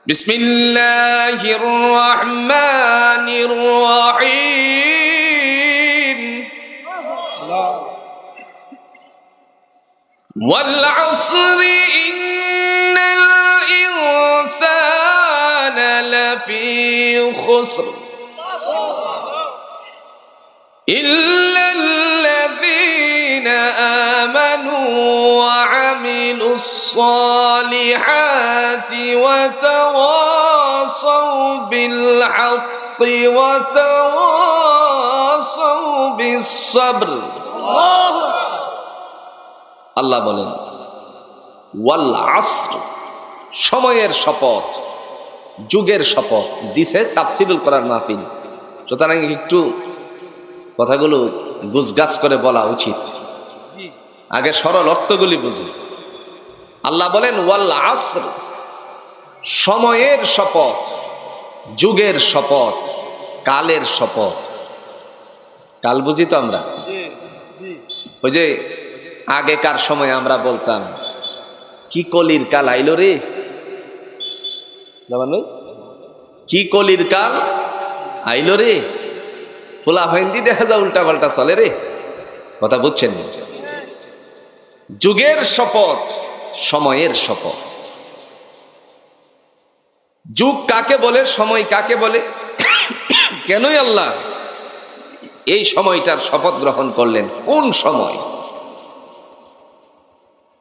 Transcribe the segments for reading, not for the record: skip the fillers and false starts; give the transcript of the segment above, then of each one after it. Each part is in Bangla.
বিসমিল্লাহির রহমানির রহিম। ওয়াল আসরি ইন্নাল ইনসানা লাফি খুসর ইল্লাল্লাযীনা আমানু ওয়া আমিলুস সালিহাতি ওয়া তাওয়াসাউ বিল হাক্কি ওয়া তাওয়াসাউ বিস সাবর। আল্লাহ বলেন ওয়াল আসর, সময়ের শপথ, যুগের শপথ দিছে তাফসীরুল কোরআন মাহফিল। সুতরাং একটু কথাগুলো গুছগাছ করে বলা উচিত, আগে সরল অর্থগুলি বুঝি। আল্লাহ বলেন ওয়াল আসর, সময়ের শপথ, যুগের শপথ, কালের শপথ। কাল বুঝি তো আমরা, ওই যে আগেকার সময় আমরা বলতাম কি কলির কাল আইলো রে, কি কলির কাল আইলো রে, ফোলা হিন্দি দেখা যায় উল্টা পাল্টা চলে রে, কথা বুঝছেন? যুগের শপথ, সময়ের শপথ। যুগ কাকে বলে, সময় কাকে বলে, কেনই আল্লাহ এই সময়টার শপথ গ্রহণ করলেন? কোন সময়?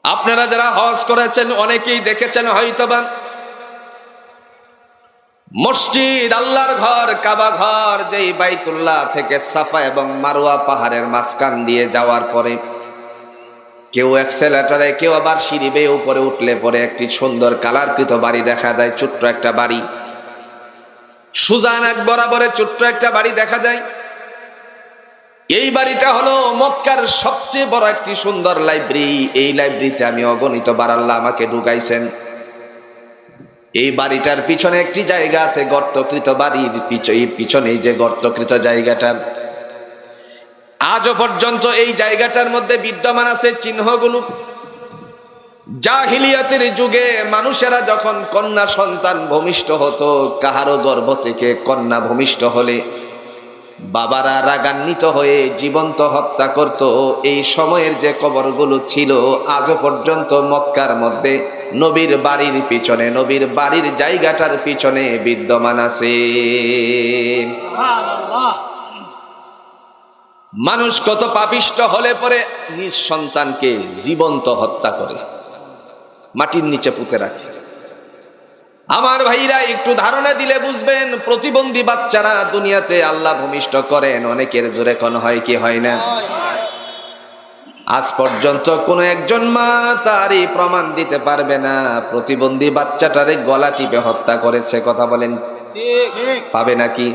আপনারা যারা হজ করেছেন অনেকেই দেখেছেন হয়তোবা মসজিদ, আল্লাহর ঘর, কাবা ঘর, যেই বাইতুল্লাহ থেকে সাফা এবং মারওয়া পাহাড়ের মাঝখান দিয়ে যাওয়ার পরে কেউ এক্সেলেটারে, কেউ আবার সিঁড়ি বেয়ে উপরে উঠলে পরে একটি সুন্দর কালারকৃত বাড়ি দেখা যায়, ছোট্ট একটা বাড়ি, সুজান এক বরাবরে ছোট্ট একটা বাড়ি দেখা যায়। এই বাড়িটা হলো মক্কার সবচেয়ে বড় একটি সুন্দর লাইব্রেরি। এই লাইব্রেরিতে আমি অগণিত বার আল্লাহ আমাকে ঢুকাইছেন। এই বাড়িটার পিছনে একটি জায়গা আছে, গর্তকৃত বাড়ির পিছনে যে গর্তকৃত জায়গাটা, আজও পর্যন্ত এই জায়গাটার মধ্যে বিদ্যমান আছে চিহ্নগুলো। জাহিলিয়াতের যুগে মানুষেরা যখন কন্যা সন্তান ভূমিষ্ঠ হতো, কাহারও গর্ভ থেকে কন্যা ভূমিষ্ঠ হলে বাবারা রাগান্বিত হয়ে জীবন্ত হত্যা করত। এই সময়ের যে কবরগুলো ছিল আজও পর্যন্ত মক্কার মধ্যে নবীর বাড়ির পিছনে, নবীর বাড়ির জায়গাটার পিছনে বিদ্যমান আছে। মানুষ কত পাপিষ্ট হলে পরে নিজ সন্তানকে জীবন্ত হত্যা করে মাটির নিচে পুঁতে রাখে। আমার ভাইরা একটু ধারণা দিলে বুঝবেন, প্রতিবন্ধী বাচ্চারা দুনিয়াতে আল্লাহ ভূমিষ্ঠ করেন, অনেকের জোরে কোন হয় কি হয় না? আজ পর্যন্ত কোন একজন মা তারই প্রমাণ দিতে পারবে না প্রতিবন্ধী বাচ্চাটারে গলা টিপে হত্যা করেছে। কথা বলেন, পাবে নাকি?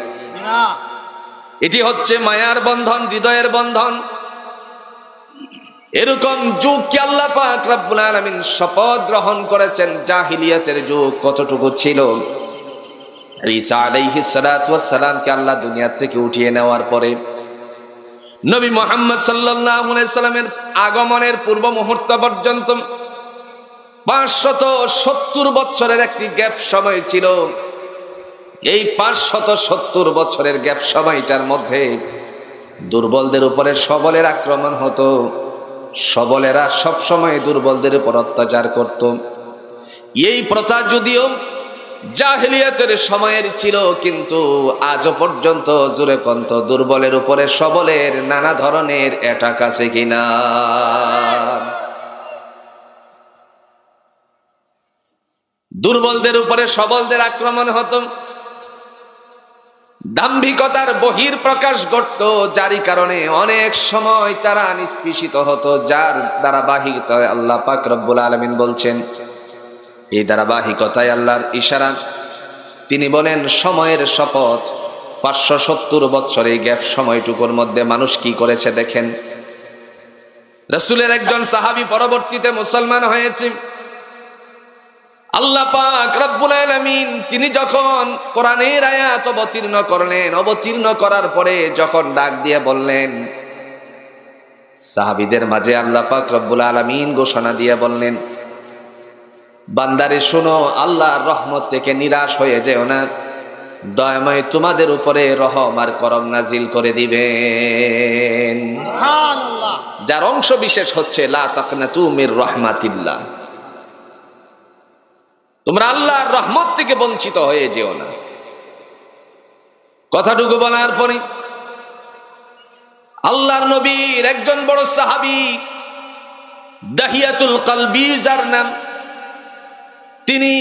এটি হচ্ছে মায়ার বন্ধন, হৃদয়ের বন্ধন। এরকম যুগ কি আল্লাহ পাক রব্বুল আলামিন শপথ গ্রহণ করেছেন? জাহিলিয়াতের যুগ কতটুকু ছিল? ঈসা আলাইহিস সালাতু ওয়াস সালামকে আল্লাহ দুনিয়া থেকে উঠিয়ে নেওয়ার পরে নবী মুহাম্মদ সাল্লাল্লাহু আলাইহি সাল্লামের আগমনের পূর্ব মুহূর্ত পর্যন্ত 570 বছরের একটি গ্যাপ সময় ছিল। এই 570 বছরের গ্যাপ সময়টার মধ্যে দুর্বলদের উপরে সবলের আক্রমণ হতো। সবলেরা সব সময় দুর্বলদের উপর অত্যাচার করত। এই প্রথা যদিও জাহিলিয়াতের সময়ের ছিল, কিন্তু আজও পর্যন্ত জোরে কন্ত দুর্বলের উপরে সবলের নানা ধরনের অ্যাটাক আছে কিনা? দুর্বলদের উপরে সবলদের আক্রমণ হতো। দাম্ভিকতার বহির প্রকাশ ঘটত, যারই কারণে অনেক সময় তারা নিষ্পেষিত হতো, যার ধারাবাহিকতায় আল্লাহ পাক রব্বুল আলামিন বলছেন। এই ধারাবাহিকতায় আল্লাহর ইশারা, তিনি বলেন সময়ের শপথ। 570 বছর এই গ্যাপ সময়টুকুর মধ্যে মানুষ কি করেছে দেখেন। রাসূলের একজন সাহাবী পরবর্তীতে মুসলমান হয়েছে। আল্লাহ পাক রব্বুল আলামিন তিনি যখন কোরআনের আয়াত অবতীর্ণ করলেন, অবতীর্ণ করার পরে যখন ডাক দিয়ে বললেন, সাহাবীদের মাঝে আল্লাহ পাক রব্বুল আলামিন ঘোষণা দিয়ে বললেন, বান্দারে শোনো, আল্লাহর রহমত থেকে নিরাশ হয়ে যেও না, দয়াময় তোমাদের উপরে রহম আর করম নাজিল করে দিবেন। সুবহানাল্লাহ। যার অংশ বিশেষ হচ্ছে লা তাকনাতু মির রাহমাতিল্লাহ, তোমরা আল্লাহর রহমত থেকে বঞ্চিত হয়ে যেও না। কথাটুকু বলার পরে আল্লাহর নবীর একজন বড় সাহাবী দাহিয়াতুল কলবি যার নাম, তিনি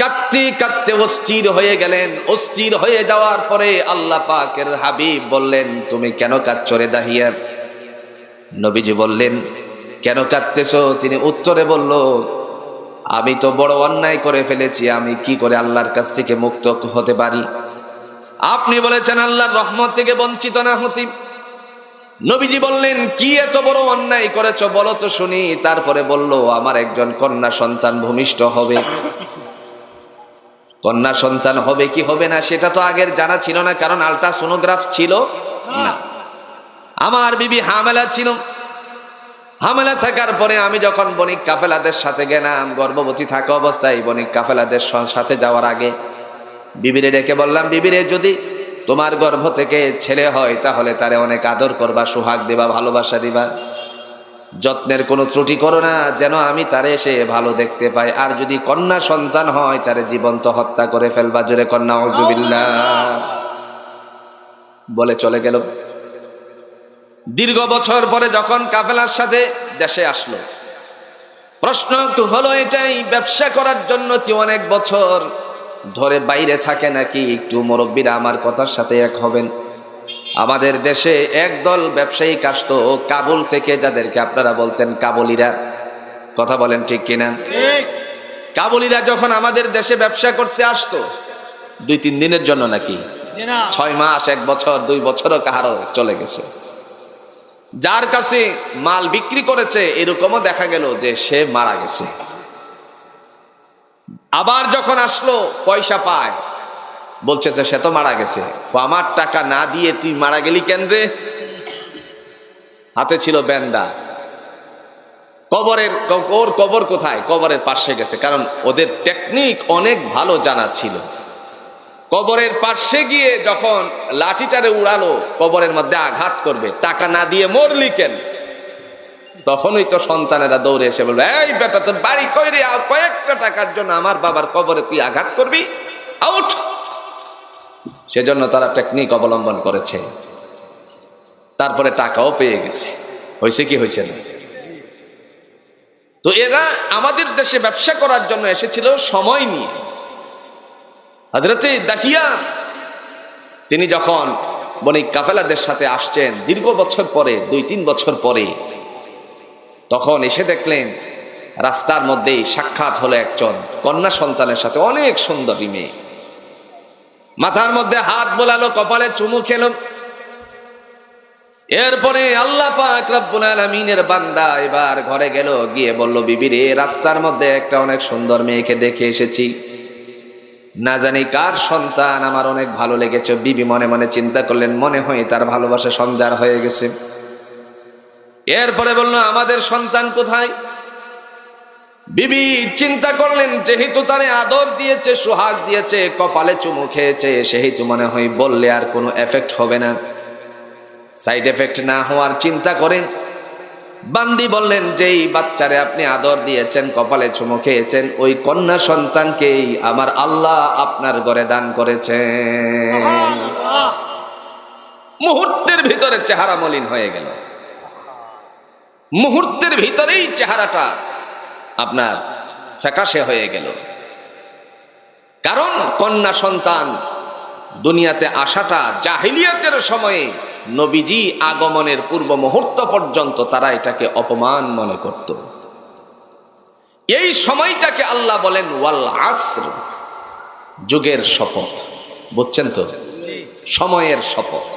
কাঁদতে কাঁদতে অস্থির হয়ে গেলেন। অস্থির হয়ে যাওয়ার পরে আল্লাহ পাকের হাবিব বললেন, তুমি কেন কাঁদছো রে দাহিয়া? নবীজি বললেন, কেন কাঁদতেছো? তিনি উত্তরে বলল, আমি তো বড় অন্যায় করে ফেলেছি, আমি কি করে আল্লাহর কাছ থেকে মুক্ত হতে পারি? আপনি বলেছেন আল্লাহর রহমত থেকে বঞ্চিত না হতে। নবীজি বললেন, কি এত বড় অন্যায় করেছো বলো তো শুনি। তারপরে বলল, আমার একজন কন্যা সন্তান ভূমিষ্ঠ হবে। কন্যা সন্তান হবে কি হবে না সেটা তো আগের জানা ছিল না, কারণ আল্ট্রাসোনোগ্রাফ ছিল না। আমার বিবি হামেলা ছিল। হামেলা থাকার পরে আমি যখন বণিক কাফেলাদের সাথে গেলাম, গর্ভবতী থাকা অবস্থায় বণিক কাফেলাদের সাথে যাওয়ার আগে বিবিরে ডেকে বললাম, বিবিরে যদি তোমার গর্ভ থেকে ছেলে হয় তাহলে তারে অনেক আদর করবা, সোহাগ দিবা, ভালোবাসা দিবা, যত্নের কোনো ত্রুটি করো না, যেন আমি তারে এসে ভালো দেখতে পাই। আর যদি কন্যা সন্তান হয় তারে জীবন্ত হত্যা করে ফেলবা। জোরে কন্যা আউযুবিল্লাহ বলে চলে গেল। দীর্ঘ বছর পরে যখন কাফেলার সাথে দেশে আসলো, প্রশ্ন হলো এটাই, ব্যবসা করার জন্য কি অনেক বছর ধরে বাইরে থাকে নাকি? একটু মুরব্বীরা আমার কথার সাথে এক হবেন। আমাদের দেশে একদল ব্যবসায়িক আসতো কাবুল থেকে, যাদেরকে আপনারা বলতেন কাবুলিরা। কথা বলেন ঠিক কিনা? কাবুলিরা যখন আমাদের দেশে ব্যবসা করতে আসতো 2-3 দিনের জন্য নাকি 6 মাস, 1 বছর, 2 বছরও কাহারও চলে গেছে। যার কাছে মাল বিক্রি করেছে এরকমও দেখা গেল যে সে মারা গেছে। আবার যখন আসলো পয়সা পায়, বলছে যে সে তো মারা গেছে। আমার টাকা না দিয়ে তুই মারা গেলি কেন রে? হাতে ছিল বেন্দা। ওর কবর কোথায়? কবরের পাশে গেছে, কারণ ওদের টেকনিক অনেক ভালো জানা ছিল। কবরের পাশে গিয়ে যখন লাঠিটারে উড়ালো কবরের মধ্যে আঘাত করবে, টাকা না দিয়ে মরলি কেন? তখনই তো সন্তানেরা দৌড়ে এসে বলবে, এই বেটা তোর বাড়ি কই রে? কয়েকটা টাকার জন্য আমার বাবার কবরে তুই আঘাত করবি? আউট। সেজন্য তারা টেকনিক অবলম্বন করেছে, তারপরে টাকাও পেয়ে গেছে। হয়েছে কি হয়েছে না? তো এরা আমাদের দেশে ব্যবসা করার জন্য এসেছিল সময় নিয়ে। হযরতে দাহিয়া তিনি যখন বণিক কাফেলাদের সাথে আসছেন দীর্ঘ বছর পরে, 2-3 বছর পরে, তখন এসে দেখলেন রাস্তার মধ্যেই সাক্ষাৎ হলো একজন কন্যা সন্তানের সাথে, অনেক সুন্দরী মেয়ে। মাথার মধ্যে হাত বোলালো, কপালে চুমু খেল। এরপরে আল্লাহ পাক রব্বুল আলামিনের বান্দা এবার ঘরে গেল, গিয়ে বলল, বিবিরে রাস্তার মধ্যে একটা অনেক সুন্দর মেয়েকে দেখে এসেছি, না জানি কার সন্তান, আমার অনেক ভালো লেগেছে। বিবি মনে মনে চিন্তা করলেন, মনে হয় তার ভালোবাসা সঞ্চার হয়ে গেছে। এরপরে বলল, আমাদের সন্তান কোথায়? বিবি চিন্তা করলেন, যেহেতু তারে আদর দিয়েছে, সোহাগ দিয়েছে, কপালে চুমু খেয়েছে, সেহেতু মনে হয় বললে আর কোনো এফেক্ট হবে না, সাইড এফেক্ট না হওয়ার চিন্তা করেন বান্দি বললেন, যেই বাচ্চারে আপনি আদর দিয়েছেন, কপালে চুমু খেয়েছেন, ওই কন্যা সন্তানকেই আমার আল্লাহ আপনার ঘরে দান করেছেন। মুহূর্তের ভিতরে চেহারা মলিন হয়ে গেল, মুহূর্তের ভিতরেই চেহারাটা আপনার ফ্যাকাশে হয়ে গেল। কারণ কন্যা সন্তান দুনিয়াতে আসাটা জাহিলিয়াতের সময়ে, নবীজি আগমনের পূর্ব মুহূর্ত পর্যন্ত তারা এটাকে অপমান মনে করত। এই সময়টাকে আল্লাহ বলেন ওয়াল আসর, যুগের শপথ। বুঝছেন তো? সময়ের শপথ।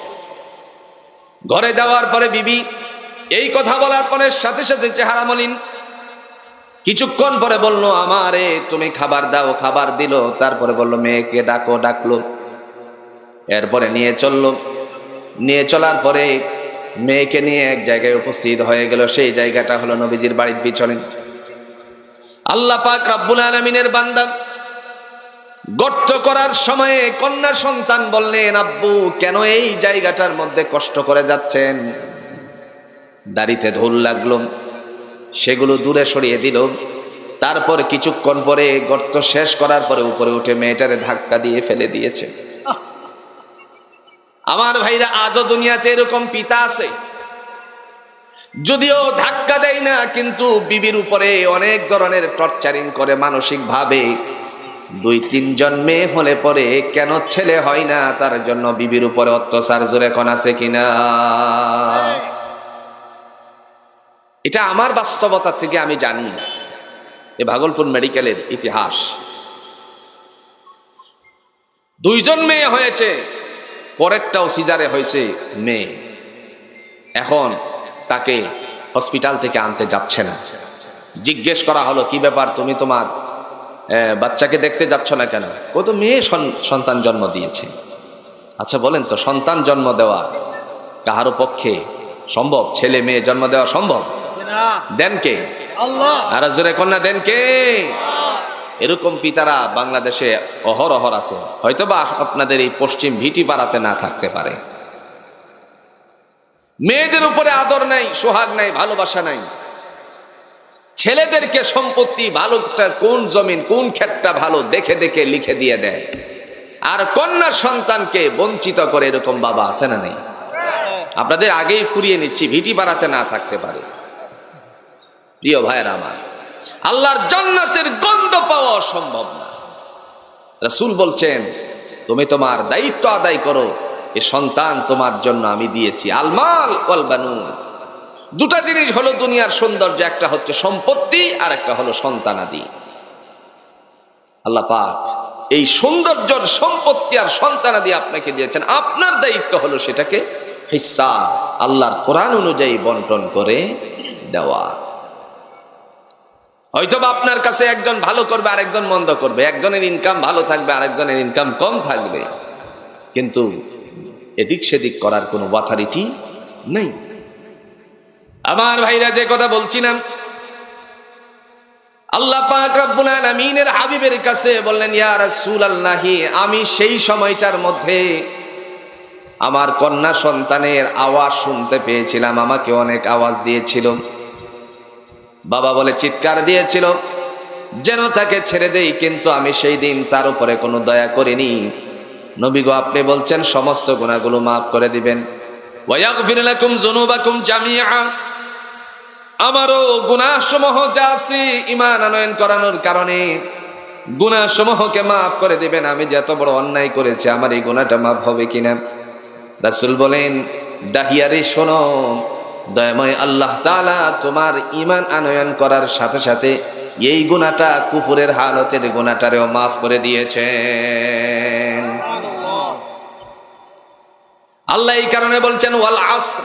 ঘরে যাওয়ার পরে বিবি এই কথা বলার পরে সাথে সাথে চেহারা মলিন। কিছুক্ষণ পরে বলল, আমারে তুমি খাবার দাও। খাবার দিল। তারপরে বলল, মেয়েকে ডাকো। ডাকলো। এরপরে নিয়ে চললো। নিয়ে চলার পরে মেয়েকে নিয়ে এক জায়গায় উপস্থিত হয়ে গেল। সেই জায়গাটা হলো নবীজির বাড়ির পিছনে। আল্লাহ পাক রব্বুল আলামিনের বান্দা গর্ত করার সময়ে কন্যা সন্তান বললেন, আব্বু কেন এই জায়গাটার মধ্যে কষ্ট করে যাচ্ছেন? দাড়িতে ধুল লাগলো, সেগুলো দূরে সরিয়ে দিল। তারপর কিছুক্ষণ পরে গর্ত শেষ করার পরে উপরে উঠে মেয়েটারে ধাক্কা দিয়ে ফেলে দিয়েছে। আমার ভাইরা, আজও দুনিয়াতে এরকম পিতা আছে, যদিও ধাক্কা দেয় না, কিন্তু বিবির উপরে অনেক ধরনের টর্চারিং করে মানসিক ভাবে। 2-3 জন মেয়ে হলে পরে কেন ছেলে হয় না, তার জন্য বিবির উপরে অত্যাচার জোরে কোন আছে কিনা? এটা আমার বাস্তবতা থেকে আমি জানি। এ ভাগলপুর মেডিকেলের ইতিহাস। 2 জন মেয়ে হয়েছে, পরেরটাও সিজারে হয়েছে মেয়ে। এখন তাকে হসপিটাল থেকে আনতে যাচ্ছে না। জিজ্ঞেস করা হলো, কি ব্যাপার, তুমি তোমার বাচ্চাকে দেখতে যাচ্ছ না কেন? ও তো মেয়ে সন্তান জন্ম দিয়েছে। আচ্ছা বলেন তো, সন্তান জন্ম দেওয়া কাহারও পক্ষে সম্ভব? ছেলে মেয়ে জন্ম দেওয়া সম্ভব? দেন কে? আল্লাহ। আর জোরে কন্যা দেন কে? এরকম পিতারা বাংলাদেশে অহরহ আছে, হয়তো বা আপনাদের এই পশ্চিম ভিটি পাড়াতে না থাকতে পারে। মেয়েদের উপরে আদর নাই, সোহাগ নাই, ভালোবাসা নাই। ছেলেদেরকে সম্পত্তি ভালোটা কোন জমিন কোন ক্ষেতটা ভালো দেখে দেখে লিখে দিয়ে দেয়, আর কন্যা সন্তানকে বঞ্চিত করে এরকম বাবা আছে না নেই? আপনাদের আগেই ফুরিয়ে নিচ্ছি, ভিটি পাড়াতে না থাকতে পারে। প্রিয় ভাইয়েরা আমার, আল্লাহর জান্নাতের গন্ধ পাওয়া সম্ভব না। রাসূল বলছেন, তুমি তোমার দায়িত্ব আদায় করো, এ সন্তান তোমার জন্য আমি দিয়েছি। আল মাল ওয়াল বানুন, 2টা জিনিস হলো দুনিয়ার সৌন্দর্য, একটা হচ্ছে সম্পত্তি আর একটা হলো সন্তানাদি। আল্লাহ পাক এই সৌন্দর্যর সম্পত্তি আর সন্তানাদি আপনাকে দিয়েছেন, আপনার দায়িত্ব হলো সেটাকে হিস্সা আল্লাহর কোরআন অনুযায়ী বন্টন করে দেওয়া। হয়তোবা আপনার কাছে একজন ভালো করবে, আরেকজন মন্দ করবে, একজনের ইনকাম ভালো থাকবে, আরেকজনের ইনকাম কম থাকবে, কিন্তু এদিক সেদিক করার কোনো অথরিটি নেই। আমার ভাইরা, যে কথা বলছিলাম, আল্লাহ পাক রব্বুল আলামিনের হাবিবের কাছে বললেন, ইয়া রাসূলুল্লাহ, আমি সেই সময়টার মধ্যে আমার কন্যা সন্তানের আওয়াজ শুনতে পেয়েছিলাম, আমাকে অনেক আওয়াজ দিয়েছিল। বাবা বলে চিৎকার দিয়েছিল যেন তাকে ছেড়ে দেই, কিন্তু আমি সেই দিন তার উপরে কোনো দয়া করিনি। নবী গো, আপনি বলছেন সমস্ত গুনাহগুলো মাফ করে দিবেন। ওয়া ইয়াগফির লাকুম যুনুবাকুম জামিআ, আমারও গুনাহসমূহ যা আছে ঈমান আনয়ন করানোর কারণে গুনাহসমূহকে মাফ করে দিবেন। আমি যে এত বড় অন্যায় করেছি, আমার এই গুনাহটা মাফ হবে কিনা? রাসূল বলেন, দাহিয়ারে শোনো, দয়াময় আল্লাহ তাআলা তোমার ঈমান আনয়ন করার সাথে সাথে এই গুনাহটা, কুফরের হালতের গুনাহটারেও মাফ করে দিয়েছেন। আল্লাহ এই কারণে বলছেন ওয়াল আসর,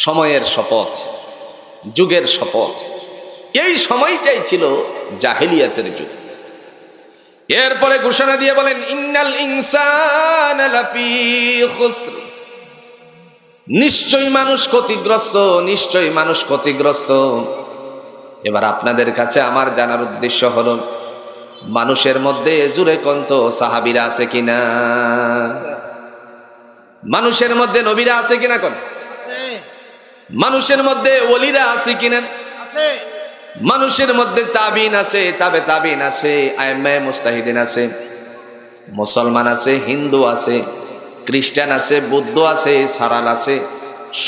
সময়ের শপথ, যুগের শপথ। এই সময়টাই ছিল জাহেলিয়াতের যুগ। এরপরে ঘোষণা দিয়ে বলেন, ইন্নাল ইনসানা লাফি খুসর, নিশ্চয়ই মানুষ ক্ষতিগ্রস্ত, নিশ্চয়ই মানুষ ক্ষতিগ্রস্ত। এবার আপনাদের কাছে আমার জানার উদ্দেশ্য হলো, মানুষের মধ্যে জুরে কন্ত সাহাবীরা আছে কিনা? মানুষের মধ্যে নবীরা আছে কিনা? কোন মানুষের মধ্যে ওলিরা আছে কিনা? মানুষের মধ্যে তাবিন আছে, তাবে তাবিন আছে, আইম্মায়ে মুস্তাহিদিন আছে, মুসলমান আছে, হিন্দু আছে, খ্রিস্টান আছে, বৌদ্ধ আছে, সারাল আছে।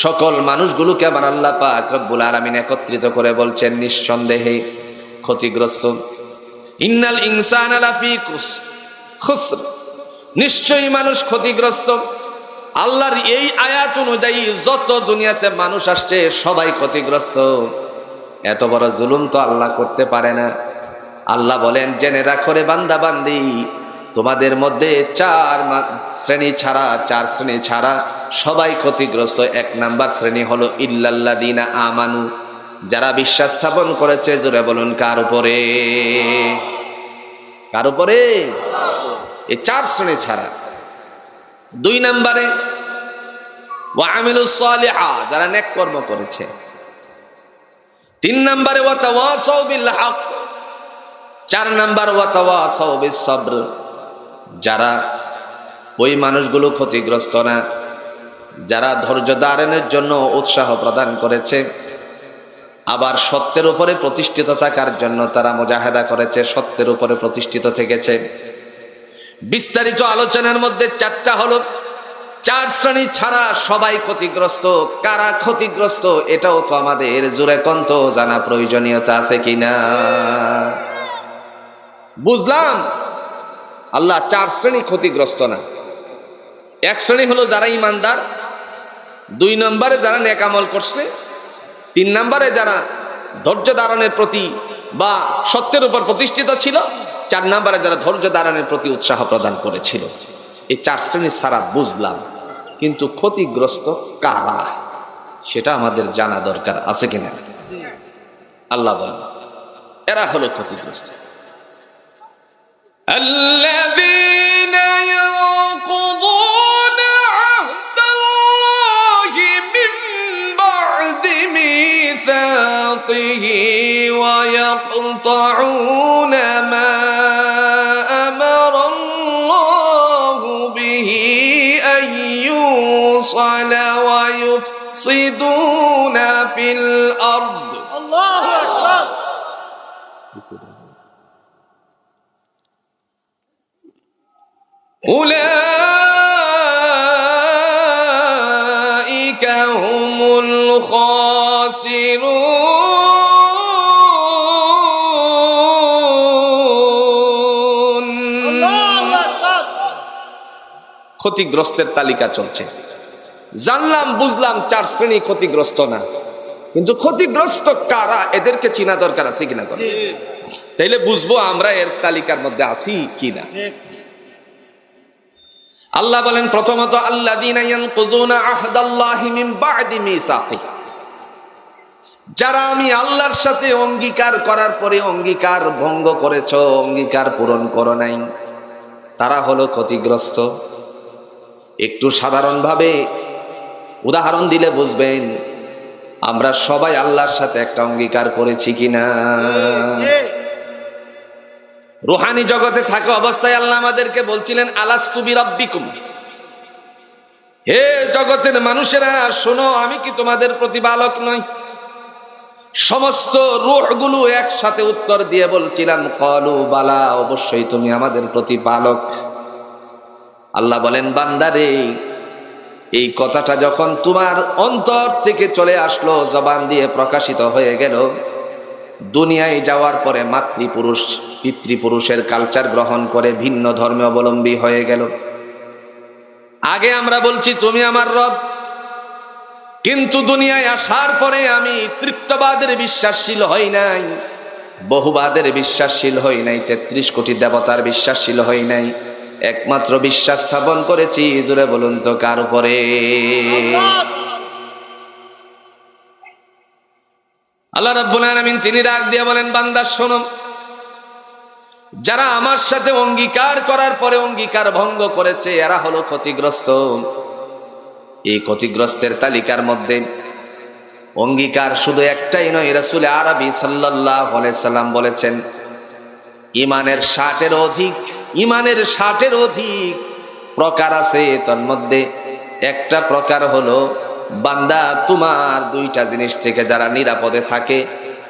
সকল মানুষগুলোকে আমার আল্লাহ পাক রব্বুল আলামিন একত্রিত করে বলছেন নিঃসন্দেহে ক্ষতিগ্রস্ত। ইন্নাল ইনসানা লাফি খুসর, নিশ্চয়ই মানুষ ক্ষতিগ্রস্ত। আল্লাহর এই আয়াত অনুযায়ী যত দুনিয়াতে মানুষ আসছে সবাই ক্ষতিগ্রস্ত। এত বড় জুলুম তো আল্লাহ করতে পারে না। আল্লাহ বলেন, জেনে রাখো রে বান্দা বান্দি, তোমাদের মধ্যে 4 শ্রেণী ছাড়া সবাই ক্ষতিগ্রস্ত। 1 নাম্বার শ্রেণী হলো ইল্লাল্লাযিনা আমানু, যারা বিশ্বাস স্থাপন করেছে। জোরে বলুন, কার উপরে? কার উপরে? এই 4 শ্রেণী ছাড়া। 2 নম্বরে ওয়া আমিলুস সালিহাত, যারা নেক কর্ম করেছে। তিন নম্বরে ওয়াতাওয়াসাউ বিল হক, চার নম্বর ওয়াতাওয়াসাউ বিস সবর। যারা ওই মানুষগুলো ক্ষতিগ্রস্ত না, যারা ধৈর্য ধারণের জন্য উৎসাহ প্রদান করেছে, আবার সত্যের উপরে প্রতিষ্ঠিত থাকার জন্য তারা মুজাহাদা করেছে, সত্যের উপরে প্রতিষ্ঠিত থেকেছে। বিস্তারিত আলোচনার মধ্যে চারটা হলো, চার শ্রেণী ছাড়া সবাই ক্ষতিগ্রস্ত। কারা ক্ষতিগ্রস্ত এটাও তো আমাদের জোরে কন্ত জানা প্রয়োজনীয়তা আছে কিনা। বুঝলাম আল্লাহ চার শ্রেণী ক্ষতিগ্রস্ত না। এক শ্রেণী হলো যারা ইমানদার, দুই নম্বরে যারা নেক আমল করছে, তিন নম্বরে যারা ধৈর্য ধারণের প্রতি বা সত্যের উপর প্রতিষ্ঠিত ছিল, চার নম্বরে যারা ধৈর্য ধারণের প্রতি উৎসাহ প্রদান করেছিল। এই চার শ্রেণী ছাড়া বুঝলাম, কিন্তু ক্ষতিগ্রস্ত কারা সেটা আমাদের জানা দরকার আছে কিনা। আল্লাহ বলেন এরা হলো ক্ষতিগ্রস্ত। الذين ينقضون عهد الله من بعد ميثاقه ويقطعون ما أمر الله به أن يوصل ويفسدون في الأرض. الله أكبر. أولئك هم الخاسرون. ক্ষতিগ্রস্তের তালিকা চলছে। জানলাম বুঝলাম চার শ্রেণী ক্ষতিগ্রস্ত না, কিন্তু ক্ষতিগ্রস্ত কারা এদেরকে চিনা দরকার আছে কিনা। তাইলে বুঝবো আমরা এর তালিকার মধ্যে আছি কিনা। আল্লাহ বলেন প্রথমত আল্লাযীনা ইয়ানকুযুনা আহদাল্লাহি মিন বা'দি মিসাকিহি, যারা আমি আল্লাহর সাথে অঙ্গীকার করার পরে অঙ্গীকার ভঙ্গ করেছো, অঙ্গীকার পূরণ করো নাই, তারা হলো ক্ষতিগ্রস্ত। একটু সাধারণভাবে উদাহরণ দিলে বুঝবেন আমরা সবাই আল্লাহর সাথে একটা অঙ্গীকার করেছি কিনা। রুহানি জগতে থাকা অবস্থায় আল্লাহ আমাদেরকে বলছিলেন আলাস্তু বিরাব্বিকুম, হে জগতের মানুষেরা শোনো, আমি কি তোমাদের প্রতিপালক নই? সমস্ত রূহগুলো একসাথে উত্তর দিয়ে বলছিলাম ক্বালু বালা, অবশ্যই তুমি আমাদের প্রতিপালক। আল্লাহ বলেন বান্দারে, এই কথাটা যখন তোমার অন্তর থেকে চলে আসলো, জবান দিয়ে প্রকাশিত হয়ে গেল, দুনিয়ায় যাওয়ার পরে মাতৃপুরুষ পিতৃপুরুষের কালচার গ্রহণ করে ভিন্ন ধর্মে অবলম্বী হয়ে গেল। আগে আমরা বলছি তুমি আমার রব, কিন্তু দুনিয়ায় আসার পরে আমি তৃত্ববাদের বিশ্বাসশীল হই নাই, বহুবাদের বিশ্বাসশীল হই নাই, ৩৩ কোটি দেবতার বিশ্বাসশীল হই নাই, একমাত্র বিশ্বাস স্থাপন করেছি, জোরে বলুন তো কার উপরে? আল্লাহ রাব্বুল আলামিন তিনি ডাক দিয়ে বলেন বান্দা শোনো, যারা আমার সাথে অঙ্গীকার করার পরে অঙ্গীকার ভঙ্গ করেছে এরা হলো ক্ষতিগ্রস্ত। এই ক্ষতিগ্রস্তের তালিকার মধ্যে অঙ্গীকার শুধু একটাই নয়, রাসূল আরবী সাল্লাল্লাহু আলাইহি সাল্লাম বলেছেন ইমানের 60-এর অধিক প্রকার আছে। তার মধ্যে একটা প্রকার হলো বান্দা তোমার দুইটা জিনিস থেকে যারা নিরাপদে থাকে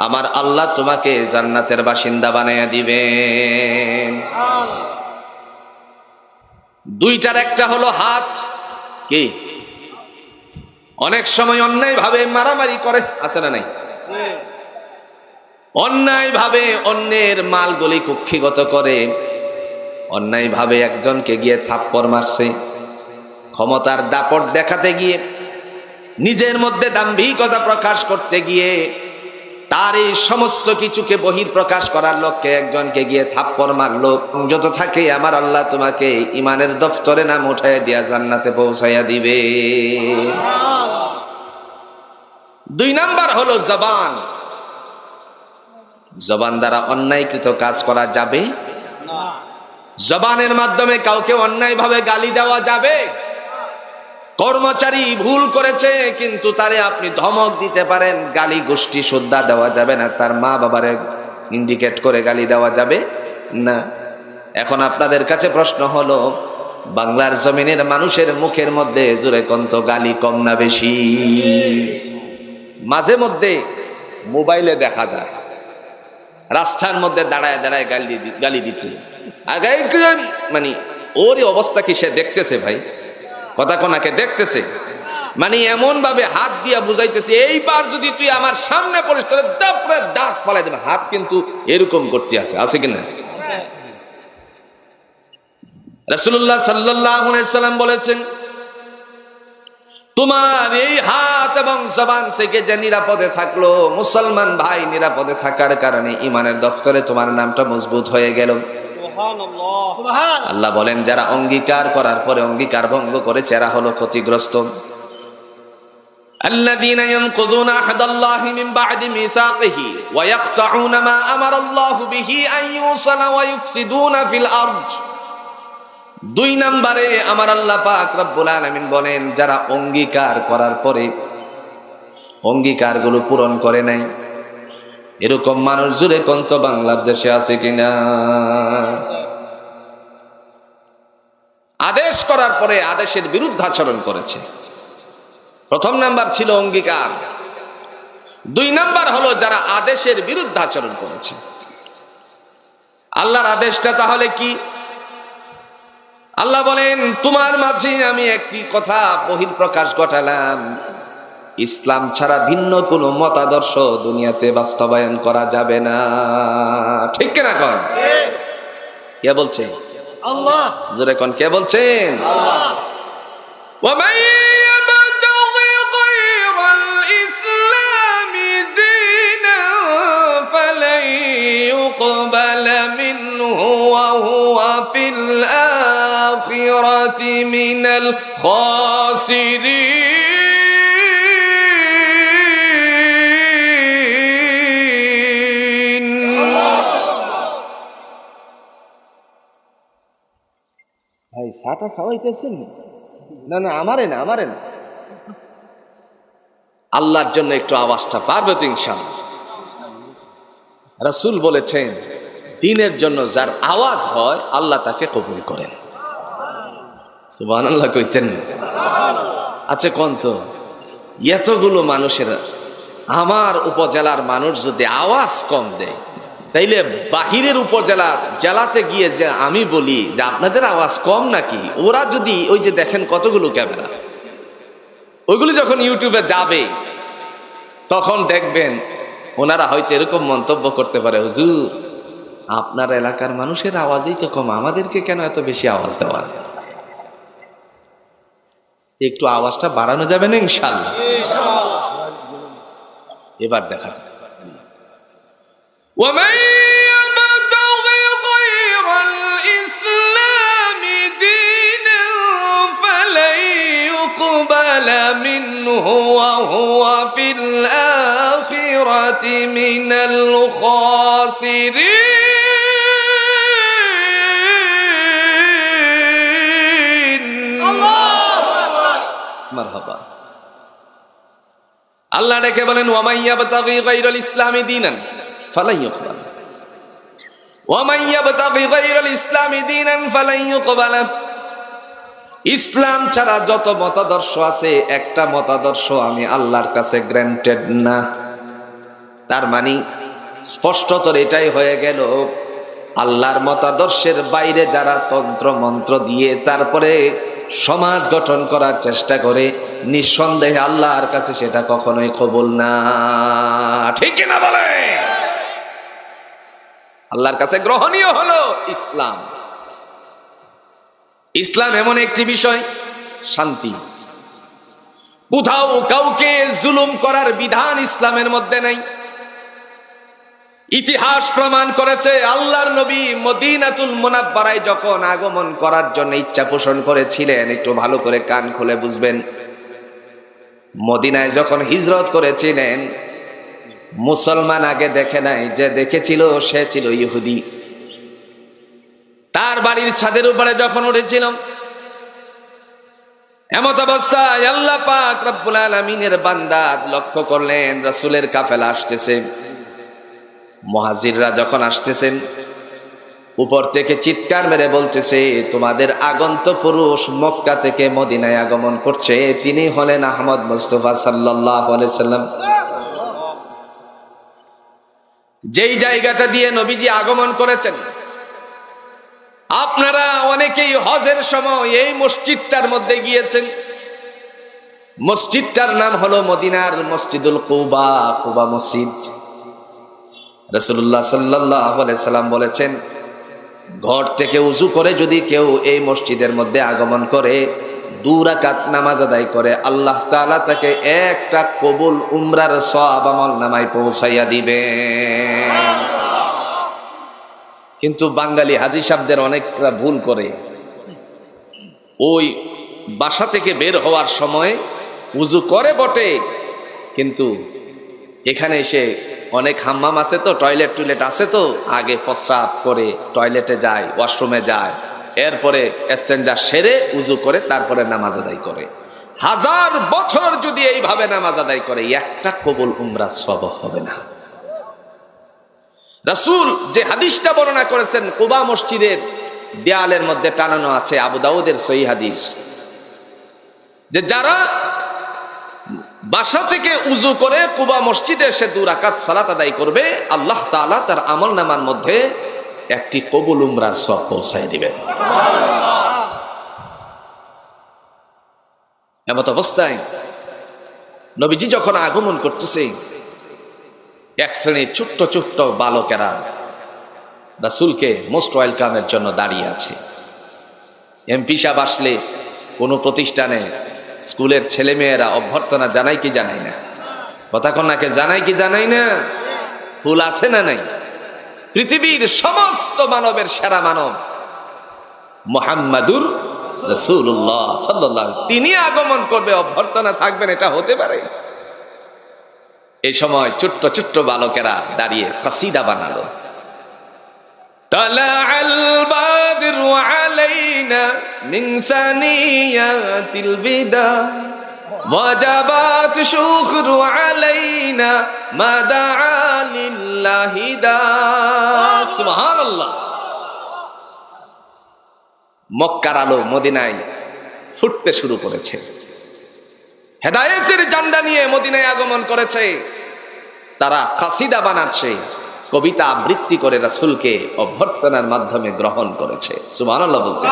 আমার আল্লাহ তোমাকে জান্নাতের বাসিন্দা বানিয়ে দিবেন। দুইটার একটা হলো হাত। কি অনেক সময় অন্যায় ভাবে মারামারি করে, আছে না নাই? অন্যায় ভাবে অন্যের মালগুলি কুক্ষিগত করে, অন্যায় ভাবে একজনকে গিয়ে থাপ্পড় মারছে, ক্ষমতার দাপট দেখাতে গিয়ে, নিজের মধ্যে দাম্ভিকতা প্রকাশ করতে গিয়ে, তার এই সমস্ত কিছুকে বহির প্রকাশ করার লক্ষ্যে একজনকে গিয়ে থাপ্পড় মারলো। যত থাকে আমার আল্লাহ তোমাকে ইমানের দফতরে নাম উঠাইয়া দিয়া জান্নাতে পৌঁছাইয়া দিবে। দুই নাম্বার হলো জবান। জবান দ্বারা অন্যায়কৃত কাজ করা যাবে না। জবানের মাধ্যমে কাউকে অন্যায়ভাবে গালি দেওয়া যাবে, কর্মচারী ভুল করেছে, কিন্তু তারে আপনি ধমক দিতে পারেন, গালি গোষ্ঠী শ্রদ্ধা দেওয়া যাবে না, তার মা বাবারে ইন্ডিকেট করে গালি দেওয়া যাবে না। এখন আপনাদের কাছে প্রশ্ন হলো, বাংলার জমিনের মানুষের মুখের মধ্যে জোরে কন্ত গালি কম না বেশি? মাঝে মধ্যে মোবাইলে দেখা যায় রাস্তার মধ্যে দাঁড়ায় দাঁড়ায় গালি দিচ্ছে, মানে ওরই অবস্থা কি সে দেখতেছে? ভাই কথা কোনাকে দেখতেছে, মানে এমন ভাবে হাত দিয়া বুঝাইতেছে, এইবার যদি তুই আমার সামনে পড়িস তাহলে দাপড়ে দাঁত ফালাই দেবে। হাত কিন্তু এরকম করতে আছে কিনা? রাসূলুল্লাহ সাল্লাল্লাহু আলাইহি সাল্লাম বলেছেন, তোমার এই হাত এবং জবান থেকে যে নিরাপদে থাকলো, মুসলমান ভাই নিরাপদে থাকার কারণে ইমানের দফতরে তোমার নামটা মজবুত হয়ে গেল। আল্লাহ বলেন, যারা অঙ্গীকার করার পরে অঙ্গীকার ভঙ্গ করেছে এরা হলো ক্ষতিগ্রস্ত। الذين ينقضون عهد الله من بعد ميثاقه ويقطعون ما أمر الله به أن يوصل ويفسدون في الأرض। দুই নম্বরে আমার আল্লাহ পাক রব্বুল আলামিন বলেন, যারা অঙ্গীকার করার পরে অঙ্গীকারগুলো পূরণ করে নাই, এরকম মানুষ জুড়ে কোন্ত বাংলাদেশে আছে কিনা? আদেশ করার পরে আদেশের বিরুদ্ধাচরণ করেছে। প্রথম নাম্বার ছিল অঙ্গীকার, দুই নাম্বার হলো যারা আদেশের বিরুদ্ধাচরণ করেছে। আল্লাহর আদেশটা তাহলে কি? আল্লাহ বলেন, তোমার মাঝে আমি একটি কথা বহিঃপ্রকাশ ঘটালাম, ইসলাম ছাড়া ভিন্ন কোনো মতাদর্শ দুনিয়াতে বাস্তবায়ন করা যাবে না। ঠিক কিনা কোন? কে বলছে? আল্লাহ। জোরে কোন, কে বলছেন? আল্লাহ। ومن يبتغي غير الإسلام دينا فلن يقبل منه وهو في الآخرة من الخاسرين। ভাই সাটা খাওয়াইতেছেন? না না, আমারে না, আমারে না, আল্লাহর জন্য একটু আওয়াজটা পারবে তো ইনশাআল্লাহ। রাসূল বলেছেন, দ্বীনের জন্য যার আওয়াজ হয় আল্লাহ তাকে কবুল করেন। সুবহানাল্লাহ কইতেন না? আচ্ছা কোন তো, এতগুলো মানুষের, আমার উপজেলার মানুষ যদি আওয়াজ কম দেয়, তাইলে বাহিরের উপজেলা জেলাতে গিয়ে যে আমি বলি যে আপনাদের আওয়াজ কম নাকি, ওরা যদি ওই যে দেখেন কতগুলো ক্যামেরা, ওইগুলো যখন ইউটিউবে যাবে তখন দেখবেন ওনারা হয়তো এরকম মন্তব্য করতে পারে, হুজুর আপনার এলাকার মানুষের আওয়াজই তো কম, আমাদেরকে কেন এত বেশি আওয়াজ দেওয়া? একটু আওয়াজটা বাড়ানো যাবে না ইনশাআল্লাহ? এবার দেখা যাবে। ومن يبتغي غير الإسلام دينا فلن يقبل منه وهو في الآخرة من الخاسرين। মারহাবা। আল্লাহ ডেকে বলেন, ওয়ামান ইয়াবতাগি গায়রাল ইসলামি দীনান ফালান ইউকবাল, ওয়ামান ইয়াবতাগি গায়রাল ইসলামি দীনান ফালান ইউকবাল। ইসলাম ছাড়া যত মতাদর্শ আছে, একটা মতাদর্শ আমি আল্লাহর কাছে গ্র্যান্টেড না। তার মানে স্পষ্টতর এটাই হয়ে গেল, আল্লাহর মতাদর্শের বাইরে যারা তন্ত্র মন্ত্র দিয়ে তারপরে সমাজ গঠন করার চেষ্টা করে, নিঃসন্দেহে আল্লাহর কাছে সেটা কখনোই কবুল না। ঠিক না বলে? আল্লাহর কাছে গ্রহণীয় হলো ইসলাম। ইসলাম এমন একটি বিষয়, শান্তি। কোথাও কাউকে জুলুম করার বিধান ইসলামের মধ্যে নাই। ইতিহাস প্রমাণ করেছে, আল্লাহর নবী মদিনাতুল মুনাব্বারায় যখন আগমন করার জন্য ইচ্ছা পোষণ করেছিলেন, একটু ভালো করে কান খুলে বুঝবেন, মদিনায় যখন হিজরত করেছিলেন, মুসলমান আগে দেখে নাই, যে দেখেছিল সে ছিল ইহুদি। তার বাড়ির ছাদের উপরে যখন উঠেছিল, এমত অবস্থায় আল্লাহ পাক রব্বুল আলামিনের বান্দা লক্ষ্য করলেন রাসূলের কাফেলা আসতেছে। মুহাজিররা যখন আসতেছেন উপর থেকে চিৎকার মেরে বলতেছে, তোমাদের আগন্তুক পুরুষ মক্কা থেকে মদিনায় আগমন করছে, তিনি হলেন আহমদ মুস্তাফা সাল্লাল্লাহু আলাইহি সাল্লাম। যেই জায়গাটা দিয়ে নবীজি আগমন করেছেন, আপনারা অনেকেই হজের সময় এই মসজিদটার মধ্যে গিয়েছেন। মসজিদটার নাম হলো মদিনার মসজিদুল কুবা, কুবা মসজিদ। রাসূলুল্লাহ সাল্লাল্লাহু আলাইহি সাল্লাম বলেছেন, ঘর থেকে উযু করে যদি কেউ এই মসজিদের মধ্যে আগমন করে, 2 রাকাত নামাজ আদায় করে, আল্লাহ তাআলা তাকে একটা কবুল উমরার সওয়াব আমলনামায় পৌঁছাইয়া দিবেন। কিন্তু বাঙালি হাজী সাহেবদের অনেকটা ভুল করে, ওই বাসা থেকে বের হওয়ার সময় উযু করে বটে, কিন্তু এখানে এসে অনেক হাম্মাম আছে তো, টয়লেট আছে তো, আগে প্রস্রাব করে টয়লেটে যায়, ওয়াশরুমে যায়, এরপরে ইস্তেঞ্জা সেরে উযু করে তারপরে নামাজ আদায় করে। 1000 বছর যদি এইভাবে নামাজ আদায় করে, একটা কবুল উমরা সওয়াব হবে না। রাসূল যে হাদিসটা বর্ণনা করেছেন কুবা মসজিদের দেয়ালের মধ্যে টানানো আছে, আবু দাউদের সহিহ হাদিস, যে যারা বাসা থেকে উযু করে কুবা মসজিদে এসে 2 রাকাত সালাত আদায় করবে, আল্লাহ তাআলা তার আমলনামার মধ্যে একটি কবুল উমরার সওয়াব পৌঁছায় দিবেন। এমত অবস্থায় নবীজি যখন আগমন করতেছে, এক শ্রেণীর ছোট্ট ছোট্ট বালকেরা রাসূলকে মোস্ট ওয়েলকামের জন্য দাঁড়িয়ে আছে। এমপি সাহেব আসলে কোনো প্রতিষ্ঠানে স্কুলের ছেলেমেয়েরা অভ্যর্থনা জানায় কি জানাই না? কথা কন্যাকে জানাই কি জানাই না? ফুল আছে না নাই? পৃথিবীর সমস্ত মানবের সেরা মানব মুহাম্মাদুর রাসূলুল্লাহ সাল্লাল্লাহু আলাইহি, তিনি আগমন করবে, অভ্যর্থনা থাকবেন, এটা হতে পারে? এই সময় ছোট্ট ছোট্ট বালকেরা দাঁড়িয়ে কাসিদা বানালো। তালাআল বাদরু আলাইনা মিন সানিয়াতিল বিদা ওয়াজাবাত শুকরু আলাইনা মা দাআ লিল্লাহি দা। সুবহানাল্লাহ। মক্কার আলো মদিনায় ফুটতে শুরু করেছে, হেদায়েতের ঝান্ডা নিয়ে মদিনায় আগমন করেছে। তারা কাসিদা বানাচ্ছে, কবিতা আবৃত্তি করে রাসূলকে অভ্যর্থনার মাধ্যমে গ্রহণ করেছে। সুবহানাল্লাহ বলতে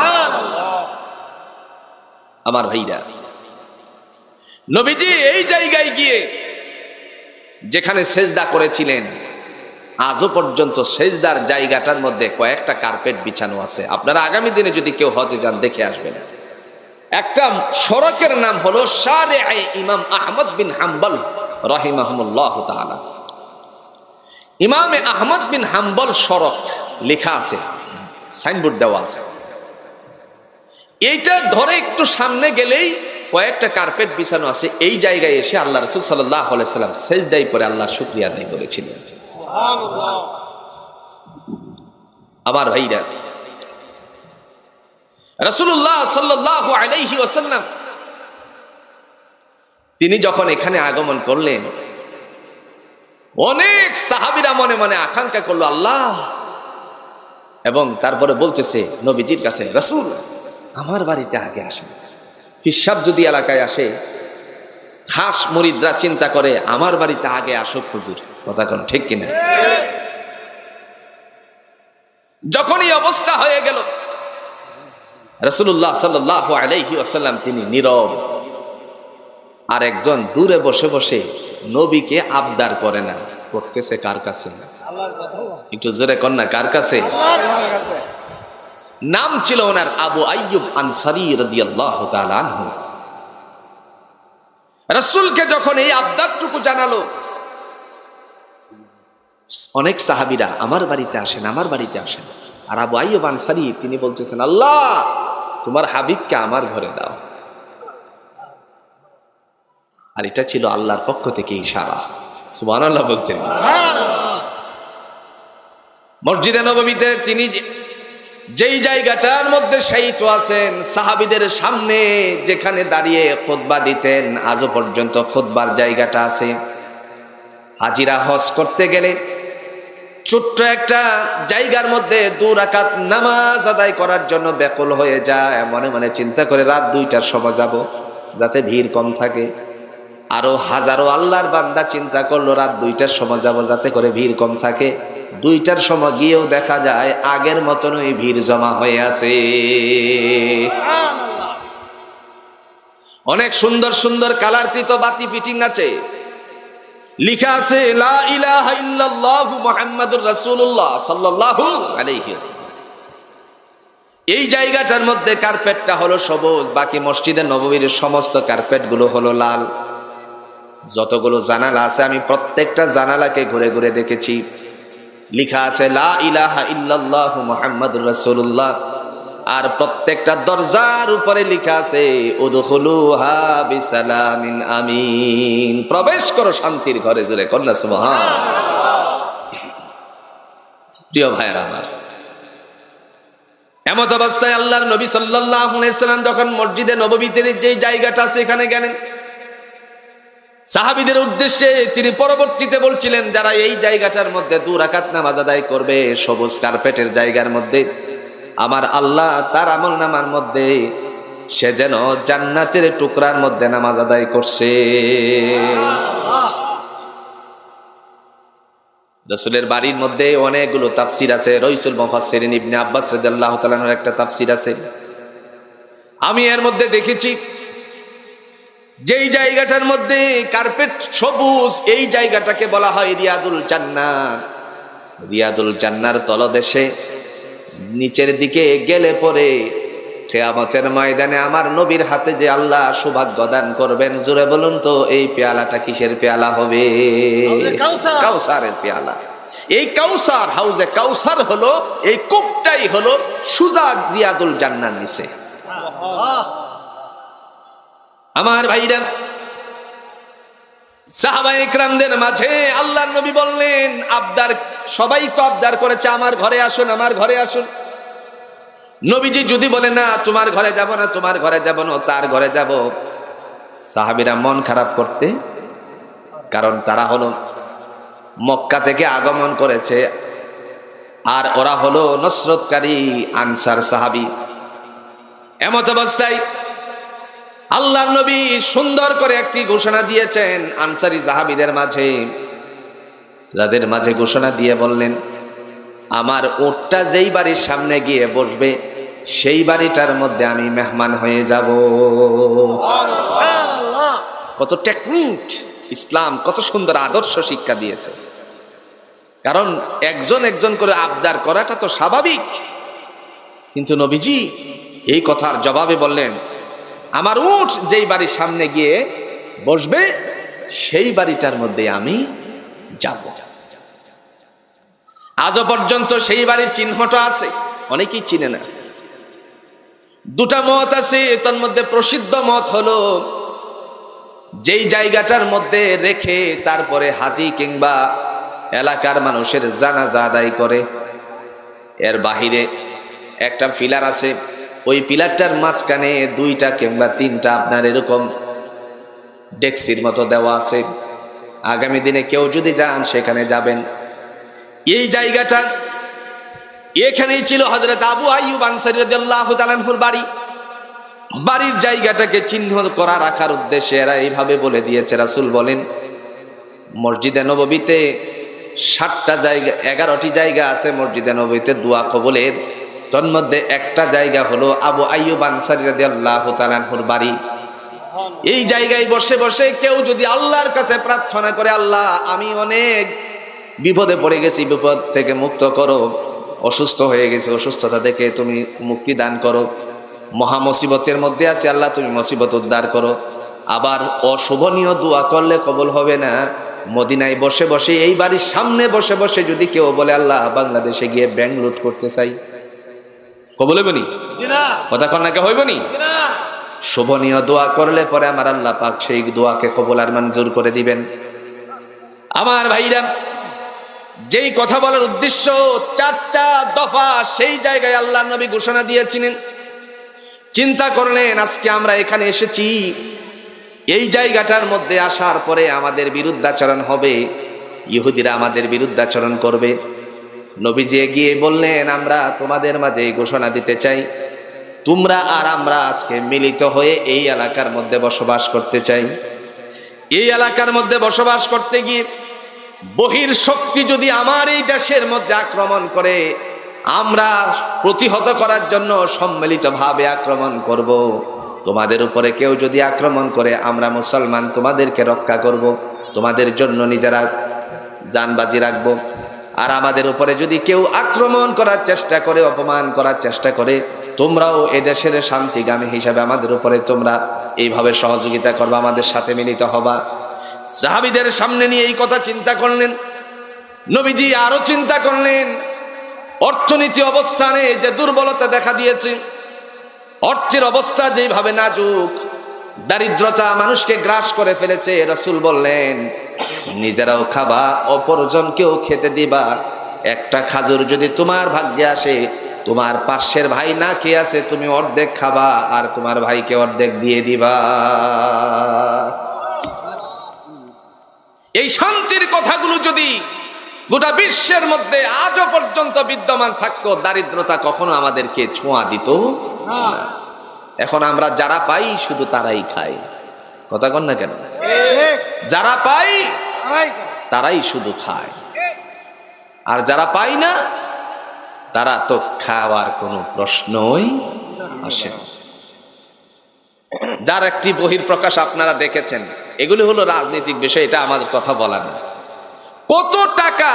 আমার ভাইরা, নবীজি এই জায়গায় গিয়ে যেখানে সেজদা করেছিলেন, আজও পর্যন্ত সেজদার জায়গাটার মধ্যে কয়েকটা কার্পেট বিছানো আছে। আপনারা আগামী দিনে যদি কেউ হজে যান দেখে আসবেন। একটা সড়কের নাম হলো শারিআ ইমাম আহমদ বিন হাম্বল রাহিমাহুমুল্লাহ তাআলা। ইমামে আহমদ বিন হাম্বল সড়ক লেখা আছে, সাইনবোর্ড দেওয়া আছে। এইটা ধরে একটু সামনে গেলেই কয়েকটা কার্পেট বিছানো আছে। এই জায়গায় এসে আল্লাহ রাসূল সাল্লাল্লাহু আলাইহি সাল্লাম সেজদায় পড়ে আল্লাহর শুকরিয়া আদায় করেছিলেন। সুবহানাল্লাহ। আমার ভাইরা, রাসূলুল্লাহ সাল্লাল্লাহু আলাইহি ওয়াসাল্লাম তিনি যখন এখানে আগমন করলেন, অনেক সাহাবীরা মনে মনে আকাঙ্ক্ষা করলো আল্লাহ, এবং তারপরে বলতেছে নবীজির কাছে, রাসূল আমার বাড়িতে আগে আসেন। হিসাব যদি এলাকায় আসে, খাস মুরিদরা চিন্তা করে আমার বাড়িতে আগে আসুক হুজুর। কথা কোন ঠিক কিনা? যখন এই অবস্থা হয়ে গেল, রাসূলুল্লাহ সাল্লাল্লাহু আলাইহি ওয়াসাল্লাম তিনি নীরব, আর একজন দূরে বসে বসে নবীকে আবদার করে না, করতেছে কার কাছে? একটু জোরে কর না, কার কাছে? নাম ছিল ওনার আবু আইয়ুব আনসারী রাদিয়াল্লাহু তাআলা আনহু। রাসূলকে যখন এই আবদারটুকু জানালো, অনেক সাহাবীরা আমার বাড়িতে আসেন, আমার বাড়িতে আসেন। আর আবু আইয়ুব আনসারী তিনি বলতেছেন, আল্লাহ তোমার হাবিবকে আমার ঘরে দাও। আর এটা ছিল আল্লাহর পক্ষ থেকে ইশারা। সুবহানাল্লাহ বলছেন। মসজিদে নববীতে তিনি যেই জায়গাটার মধ্যে শায়িত আছেন, সাহাবীদের সামনে যেখানে দাঁড়িয়ে খুতবা দিতেন, আজও পর্যন্ত খুতবার জায়গাটা আছে। হাজিরা হজ করতে গেলে ছোট্ট একটা জায়গার মধ্যে 2 রাকাত নামাজ আদায় করার জন্য ব্যাকুল হয়ে যায়, মনে মনে চিন্তা করে রাত 2টার সময় যাব যাতে ভিড় কম থাকে। আরো হাজারো আল্লাহর বান্দা চিন্তা করলো রাত 2টার সময় যাব যাতে করে ভিড় কম থাকে। 2টার সময় গিয়েও দেখা যায় আগের মতনই ভিড় জমা হয়ে আছে। অনেক সুন্দর সুন্দর কালারকৃত বাতি ফিটিং আছে, লিখা আছে লা ইলাহা ইল্লাল্লাহু মুহাম্মাদুর রাসূলুল্লাহ সাল্লাল্লাহু আলাইহি ওয়াসাল্লাম। এই জায়গাটার মধ্যে কার্পেটটা হলো সবুজ, বাকি মসজিদে নববীর সমস্ত কার্পেটগুলো হলো লাল। যতগুলো জানালা আছে আমি প্রত্যেকটা জানালাকে ঘুরে ঘুরে দেখেছি, লিখা আছে লা ইলাহা ইল্লাল্লাহু মুহাম্মাদুর রাসূলুল্লাহ। আর প্রত্যেকটা দরজার উপরে লিখা আছে উদখুলুহা বিসালামিন আমিন, প্রবেশ করো শান্তির ঘরে। জোরে কন্যা সুবহানাল্লাহ। প্রিয় ভাইরা আমার, এমত অবস্থায় আল্লাহর নবী সাল্লাল্লাহু আলাইহি সাল্লাম যখন মসজিদে নববীতে যে জায়গাটা আছে এখানে গেলেন, সাহাবীদের উদ্দেশ্যে তিনি পরবর্তীতে বলছিলেন, যারা এই জায়গাটার মধ্যে 2 রাকাত নামাজ আদায় করবে সবুজ কার্পেটের জায়গার মধ্যে, আমার আল্লাহ তার আমলনামার মধ্যে সে যেন জান্নাতের টুকরার মধ্যে নামাজ আদায় করছে। রাসূলের বাড়ির মধ্যে অনেকগুলো তাফসীর আছে। রাইসুল মুফাসসিরিন ইবনে আব্বাস রাদিয়াল্লাহু তাআলা এর একটা তাফসীর আছে, আমি এর মধ্যে দেখেছি যেই জায়গাটার মধ্যে কার্পেট সবুজ, এই জায়গাটাকে বলা হয় রিয়াদুল জান্নাহ। রিয়াদুল জান্নাহর তলদেশে নিচের দিকে গেলে পরে কিয়ামতের ময়দানে আমার নবীর হাতে যে আল্লাহ সৌভাগ্য দান করবেন, জোরে বলুন তো এই পেয়ালাটা কিসের পেয়ালা হবে? কাউসারের পেয়ালা। এই কাউসার, হাউজে কাউসার হলো এই কূপটাই হলো সুজা রিয়াদুল জান্নাহর নিচে। আমার ভাইরা, সাহাবায়ে ইকরামদের মাঝে আল্লাহর নবী বললেন, আবদার, সবাই তো আবদার করেছে আমার ঘরে আসুন, আমার ঘরে আসুন। নবীজি যদি বলে না তোমার ঘরে যাব না, তোমার ঘরে যাব না, তার ঘরে যাব, সাহাবীরা মন খারাপ করতে, কারণ তারা হলো মক্কা থেকে আগমন করেছে আর ওরা হলো নসরতকারী আনসার সাহাবী। এমত অবস্থায় আল্লাহর নবী সুন্দর করে একটি ঘোষণা দিয়েছেন আনসারী সাহাবীদের মাঝে, যাদের মাঝে ঘোষণা দিয়ে বললেন, আমার উটটা যেই বাড়ির সামনে গিয়ে বসবে সেই বাড়িটার মধ্যে আমি মেহমান হয়ে যাব। কত টেকনিক! ইসলাম কত সুন্দর আদর্শ শিক্ষা দিয়েছে। কারণ একজন একজন করে আবদার করাটা তো স্বাভাবিক, কিন্তু নবীজি এই কথার জবাবে বললেন, আমার উট যেই বাড়ির সামনে গিয়ে বসবে সেই বাড়িটার মধ্যে আমি যাব। আজও পর্যন্ত সেই বাড়ির চিহ্নটা আছে, অনেকেই চিনে না। 2টা মত আছে, তার মধ্যে প্রসিদ্ধ মত হলো যেই জায়গাটার মধ্যে রেখে তারপরে হাজি কিংবা এলাকার মানুষের জানাজা আদায় করে, এর বাহিরে একটা পিলার আছে, ওই পিলারটার মাঝখানে 2টা কিংবা 3টা আপনার এরকম ডেক্সির মতো দেওয়া আছে। আগামী দিনে কেউ যদি যান সেখানে যাবেন। এই জায়গাটা এখানেই ছিল হযরত আবু আইয়ুব আনসারী রাদিয়াল্লাহু তাআলা আনহুর বাড়ি। বাড়ির জায়গাটাকে চিহ্ন করা রাখার উদ্দেশ্যে এরা এইভাবে বলে দিয়েছে। রাসূল বলেন, মসজিদে নববীতে 7টা জায়গা, 11টি জায়গা আছে মসজিদে নববীতে দোয়া কবুলের। তোর মধ্যে একটা জায়গা হলো আবু আইয়ুব আনসারী রাদিয়াল্লাহু তাআলা আনহুর বাড়ি। এই জায়গায় বসে বসে কেউ যদি আল্লাহর কাছে প্রার্থনা করে, আল্লাহ আমি অনেক বিপদে পড়ে গেছি, বিপদ থেকে মুক্ত করো, অসুস্থ হয়ে গেছি, অসুস্থতা থেকে তুমি মুক্তি দান করো, মহা মুসিবতের মধ্যে আছি, আল্লাহ তুমি মুসিবত উদ্ধার করো। আবার অশুভনীয় দোয়া করলে কবুল হবে না। মদিনায় বসে বসে, এই বাড়ির সামনে বসে বসে যদি কেউ বলে আল্লাহ বাংলাদেশে গিয়ে ব্যাংক লুট করতে চাই, কবুল হইব নি? কথা কন্যাকে হইব নি? শুভনীয় দোয়া করলে পরে আমার আল্লাহ পাক সেই দোয়াকে কবুল আর মঞ্জুর করে দিবেন। আমার ভাইরা, যেই কথা বলার উদ্দেশ্য, চারটা দফা সেই জায়গায় আল্লাহ নবী ঘোষণা দিয়েছিলেন। চিন্তা করলেন আজকে আমরা এখানে এসেছি, এই জায়গাটার মধ্যে আসার পরে আমাদের বিরুদ্ধাচরণ হবে, ইহুদিরা আমাদের বিরুদ্ধাচরণ করবে। নবীজি এগিয়ে বললেন, আমরা তোমাদের মাঝে ঘোষণা দিতে চাই, তোমরা আর আমরা আজকে মিলিত হয়ে এই এলাকার মধ্যে বসবাস করতে চাই। এই এলাকার মধ্যে বসবাস করতে গিয়ে বহির শক্তি যদি আমার এই দেশের মধ্যে আক্রমণ করে, আমরা প্রতিহত করার জন্য সম্মিলিতভাবে আক্রমণ করব। তোমাদের উপরে কেউ যদি আক্রমণ করে, আমরা মুসলমান তোমাদেরকে রক্ষা করব, তোমাদের জন্য নিজেরা জানবাজি রাখবো। আর আমাদের উপরে যদি কেউ আক্রমণ করার চেষ্টা করে, অপমান করার চেষ্টা করে, তোমরাও এদেশের শান্তিগামী হিসাবে আমাদের উপরে তোমরা এইভাবে সহযোগিতা করবা, আমাদের সাথে মিলিত হবা। সাহাবীদের সামনে নিয়ে এই কথা চিন্তা করলেন। নবীজি আরো চিন্তা করলেন, অর্থনীতি অবস্থানে যে দুর্বলতা দেখা দিয়েছে, অর্থের অবস্থা যেভাবে নাজুক, দারিদ্রতা মানুষকে গ্রাস করে ফেলেছে, রাসূল বললেন, নিজেরাও খাবা, অপরজনকেও খেতে দিবা। একটা খাজুর যদি তোমার ভাগ্যে আসে, তোমার পাশের ভাই না খেয়ে আছে, তুমি অর্ধেক খাবা আর তোমার ভাইকে অর্ধেক দিয়ে দিবা। এই শান্তির কথাগুলো যদি গোটা বিশ্বের মধ্যে আজও পর্যন্ত বিদ্যমান থাকতো, দারিদ্রতা কখনো আমাদেরকে ছোঁয়া দিত না। এখন আমরা যারা পাই শুধু তারাই খাই, কথা কন না কেন? যারা পাই তারাই শুধু খায়, আর যারা পাই না তারা তো খাওয়ার কোনো প্রশ্নই আসে না। যার একটি বহিঃপ্রকাশ আপনারা দেখেছেন, এগুলি হলো রাজনৈতিক বিষয়, এটা আমাদের কথা বলা না। কত টাকা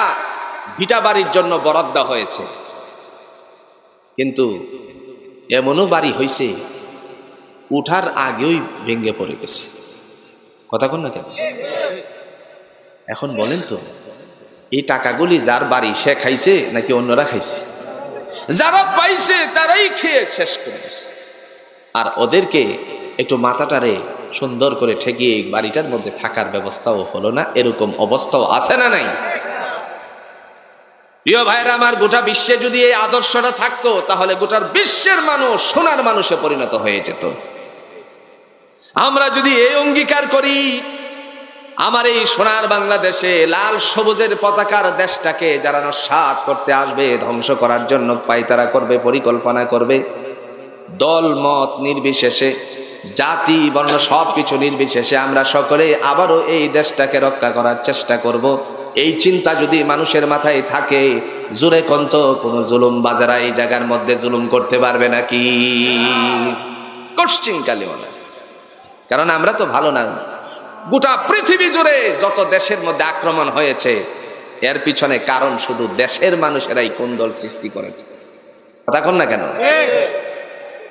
ভিটা বাড়ির জন্য বরাদ্দ হয়েছে, কিন্তু এমনও বাড়ি হয়েছে উঠার আগেই ভেঙে পড়ে গেছে, কথা কন না কেন? এখন বলেন তো, এই টাকাগুলি যার বাড়ি সে খাইছে নাকি অন্যরা খাইছে? যারা পাইছে তারাই খেয়ে শেষ করে গেছে। আর ওদেরকে একটু মাথাটারে সুন্দর করে ঠেকিয়ে বাড়িটার মধ্যে থাকার ব্যবস্থাও হলো না। এরকম অবস্থাও আছে না নাই? প্রিয় ভাইরা আমার, গোটা বিশ্বে যদি এই আদর্শটা থাকতো, তাহলে গোটার বিশ্বের মানুষ সোনার মানুষে পরিণত হয়ে যেত। আমরা যদি এই অঙ্গীকার করি, আমার এই সোনার বাংলাদেশে লাল সবুজের পতাকার দেশটাকে যারা নস্যাৎ করতে আসবে, ধ্বংস করার জন্য পায়তারা করবে, পরিকল্পনা করবে, দল মত নির্বিশেষে, জাতি বর্ণ সবকিছু নির্বিশেষে আমরা সকলে আবারও এই দেশটাকে রক্ষা করার চেষ্টা করব। এই চিন্তা যদি মানুষের মাথায় থাকে, জোরে কন্ত কোনো জুলুম বাজারা এই জায়গার মধ্যে জুলুম করতে পারবে নাকি? কোশ্চিনকালেও না। কারণ আমরা তো ভালো না। গোটা পৃথিবী জুড়ে যত দেশের মধ্যে আক্রমণ হয়েছে, এর পিছনে কারণ শুধু দেশের মানুষেরাই কোন্দল সৃষ্টি করেছে, কথা কন না কেন?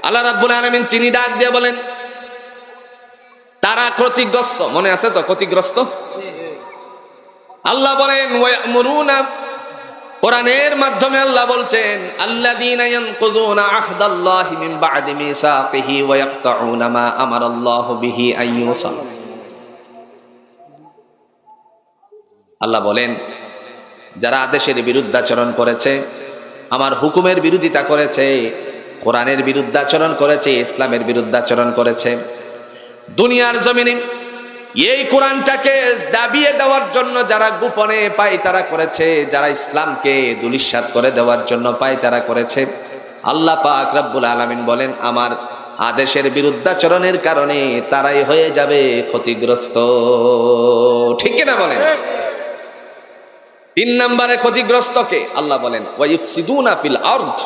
আল্লাহ রাব্বুল আলামিন তিনি ডাক দিয়ে বলেন, তারা ক্ষতিগ্রস্ত, মনে আছে তো ক্ষতিগ্রস্ত? আল্লাহ বলেন ওয়ায়ামুরুনা, কোরআনের মাধ্যমে আল্লাহ বলছেন, আল্লাযীনা ইয়ানকুযুনা আহদাল্লাহি মিন বা'দি মিসাকিহি ওয়া ইয়াকতাউনা মা আমারাল্লাহু বিহি আন ইউসাল। আল্লাহ বলেন, যারা আদেশের বিরুদ্ধাচরণ করেছে, আমার হুকুমের বিরোধিতা করেছে, কোরআনের বিরুদ্ধাচরণ করেছে, ইসলামের বিরুদ্ধাচরণ করেছে, দুনিয়ার জমিনে এই কোরআনটাকে দাবিয়ে দেওয়ার জন্য যারা গোপনে পায়তারা করেছে, যারা ইসলামকে ধূলিসাৎ করে দেওয়ার জন্য পায়তারা করেছে, আল্লাহ পাক রব্বুল আলামিন বলেন, আমার আদেশের বিরুদ্ধাচরণের কারণে তারাই হয়ে যাবে ক্ষতিগ্রস্ত। ঠিক কিনা বলেন? 3 নম্বরে ক্ষতিগ্রস্তকে আল্লাহ বলেন ওয়াইফসিদুনা ফিল আরদ,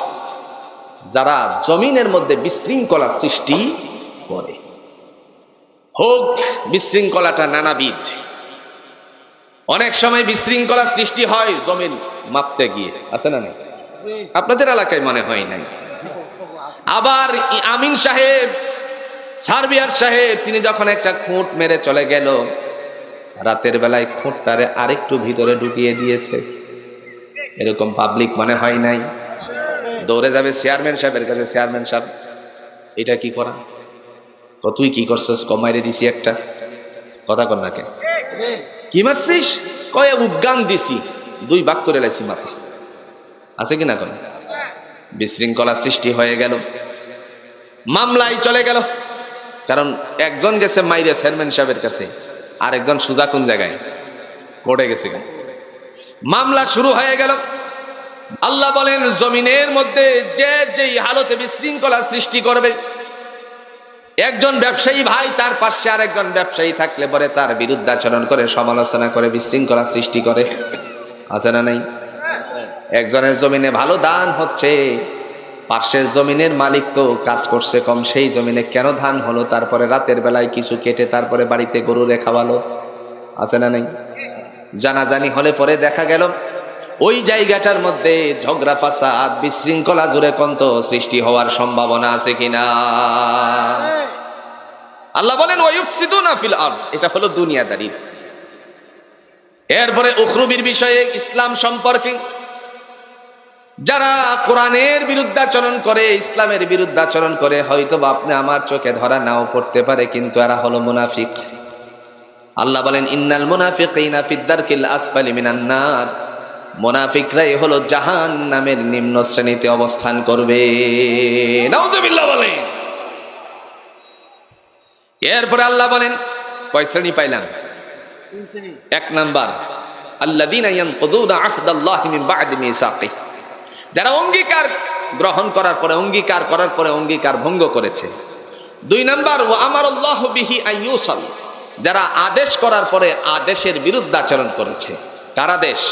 যারা জমিনের মধ্যে বিশৃঙ্খলা সৃষ্টি করে। হোক বিশৃঙ্খলাটা নানাবিধ। অনেক সময় বিশৃঙ্খলা সৃষ্টি হয় জমিন মাপতে গিয়ে, আছে না? আপনাদের এলাকায় মনে হয় নাই। আবার আমিন সাহেব, সার্বিয়ার সাহেব, তিনি যখন একটা খুঁট মেরে চলে গেল, রাতের বেলায় খুঁটটারে আরেকটু ভিতরে ঢুকিয়ে দিয়েছে। এরকম পাবলিক মনে হয় নাই। দৌড়ে যাবে চেয়ারম্যান সাহেবের কাছে, চেয়ারম্যান সাহেব এটা কি করা? তুই কি করছিস? কমাইরে দিছি একটা, কথা কর না কেন? কি মারছিস? কয়ে উদ্গান দিছি। দুই ভাগ করে লাইছি মাথা, আছে কিনা কোন? বিশৃঙ্খলা সৃষ্টি হয়ে গেল, মামলায় চলে গেল। কারণ একজন গেছে মাইরে চেয়ারম্যান সাহেবের কাছে, আর একজন সুজা কোন জায়গায় কোর্টে গেছে। মামলা শুরু হয়ে গেল। আল্লাহ বলেন জমিনের মধ্যে যে যেই হালতে বিশৃঙ্খলা সৃষ্টি করবে, একজন ব্যবসায়ী ভাই তার পাশে আর একজন ব্যবসায়ী থাকলে পরে তার বিরুদ্ধাচরণ করে, সমালোচনা করে, বিশৃঙ্খলা সৃষ্টি করে, আছে না নাই? একজনের জমিনে ভালো ধান হচ্ছে, পাশের জমিনের মালিক তো কাজ করছে কম, সেই জমিনে কেন ধান হলো? তারপরে রাতের বেলায় কিছু কেটে তারপরে বাড়িতে গরু খাওয়ালো, আছে না নাই? জানাজানি হলে পরে দেখা গেল ওই জায়গাটার মধ্যে ঝগড়া ফাসাদ বিশৃঙ্খলা জুড়ে কন্ত সৃষ্টি হওয়ার সম্ভাবনা আছে কিনা? আল্লাহ বলেন ওয়ায়ুফসিদুনা ফিল আরদ, এটা হলো দুনিয়াদারি। এরপরে উখরুবির বিষয়ে, ইসলাম সম্পর্কে যারা কোরআনের বিরুদ্ধাচরণ করে, ইসলামের বিরুদ্ধাচরণ করে, হয়তো আপনি আমার চোখে ধরা নাও পড়তে পারে, কিন্তু এরা হলো মুনাফিক। আল্লাহ বলেন ইন্নাল মুনাফিকিনা ফিদ দারকিল আসফালি মিনান নার, মুনাফিকরাই হলো জাহান্নামের নিম্ন শ্রেণীতে অবস্থান করবে। নাউযুবিল্লাহ বলেন। এরপরে আল্লাহ বলেন কয় শ্রেণী পাইলাম? এক নাম্বার আল্লাযীনা ইয়ানকুদুনা আহদাল্লাহি মিন বা'দি মিসাকিহি, যারা অঙ্গীকার গ্রহণ করার পরে, অঙ্গীকার করার পরে অঙ্গীকার ভঙ্গ করেছে। দুই নাম্বার ওয়া আমারাল্লাহু বিহি আইয়ুসাল, যারা আদেশ করার পরে আদেশের বিরুদ্ধাচরণ করেছে। কার আদেশ?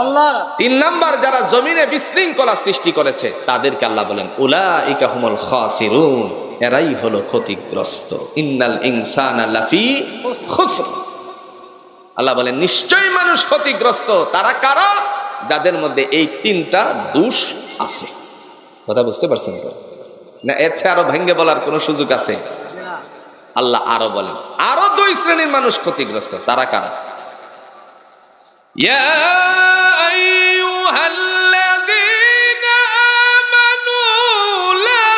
আল্লাহর। তিন নাম্বার যারা জমিনে বিশৃঙ্খলা সৃষ্টি করেছে তাদেরকে আল্লাহ বলেন উলাইকা হুমুল খাসিরুন, এরাই হলো ক্ষতিগ্রস্ত। ইন্নাল ইনসানা লাফি খুসর, আল্লাহ বলেন নিশ্চয়ই মানুষ ক্ষতিগ্রস্ত। তারা কারা? যাদের মধ্যে এই তিনটা দোষ আছে। কথা বুঝতে পারছেন তো? না এর চেয়ে আরো ভেঙ্গে বলার কোন সুযোগ আছে? আল্লাহ আরো বলেন আরো দুই শ্রেণীর মানুষ ক্ষতিগ্রস্ত। তারা কারা? ইয়া আইয়ুহাল্লাযীনা আমানু লা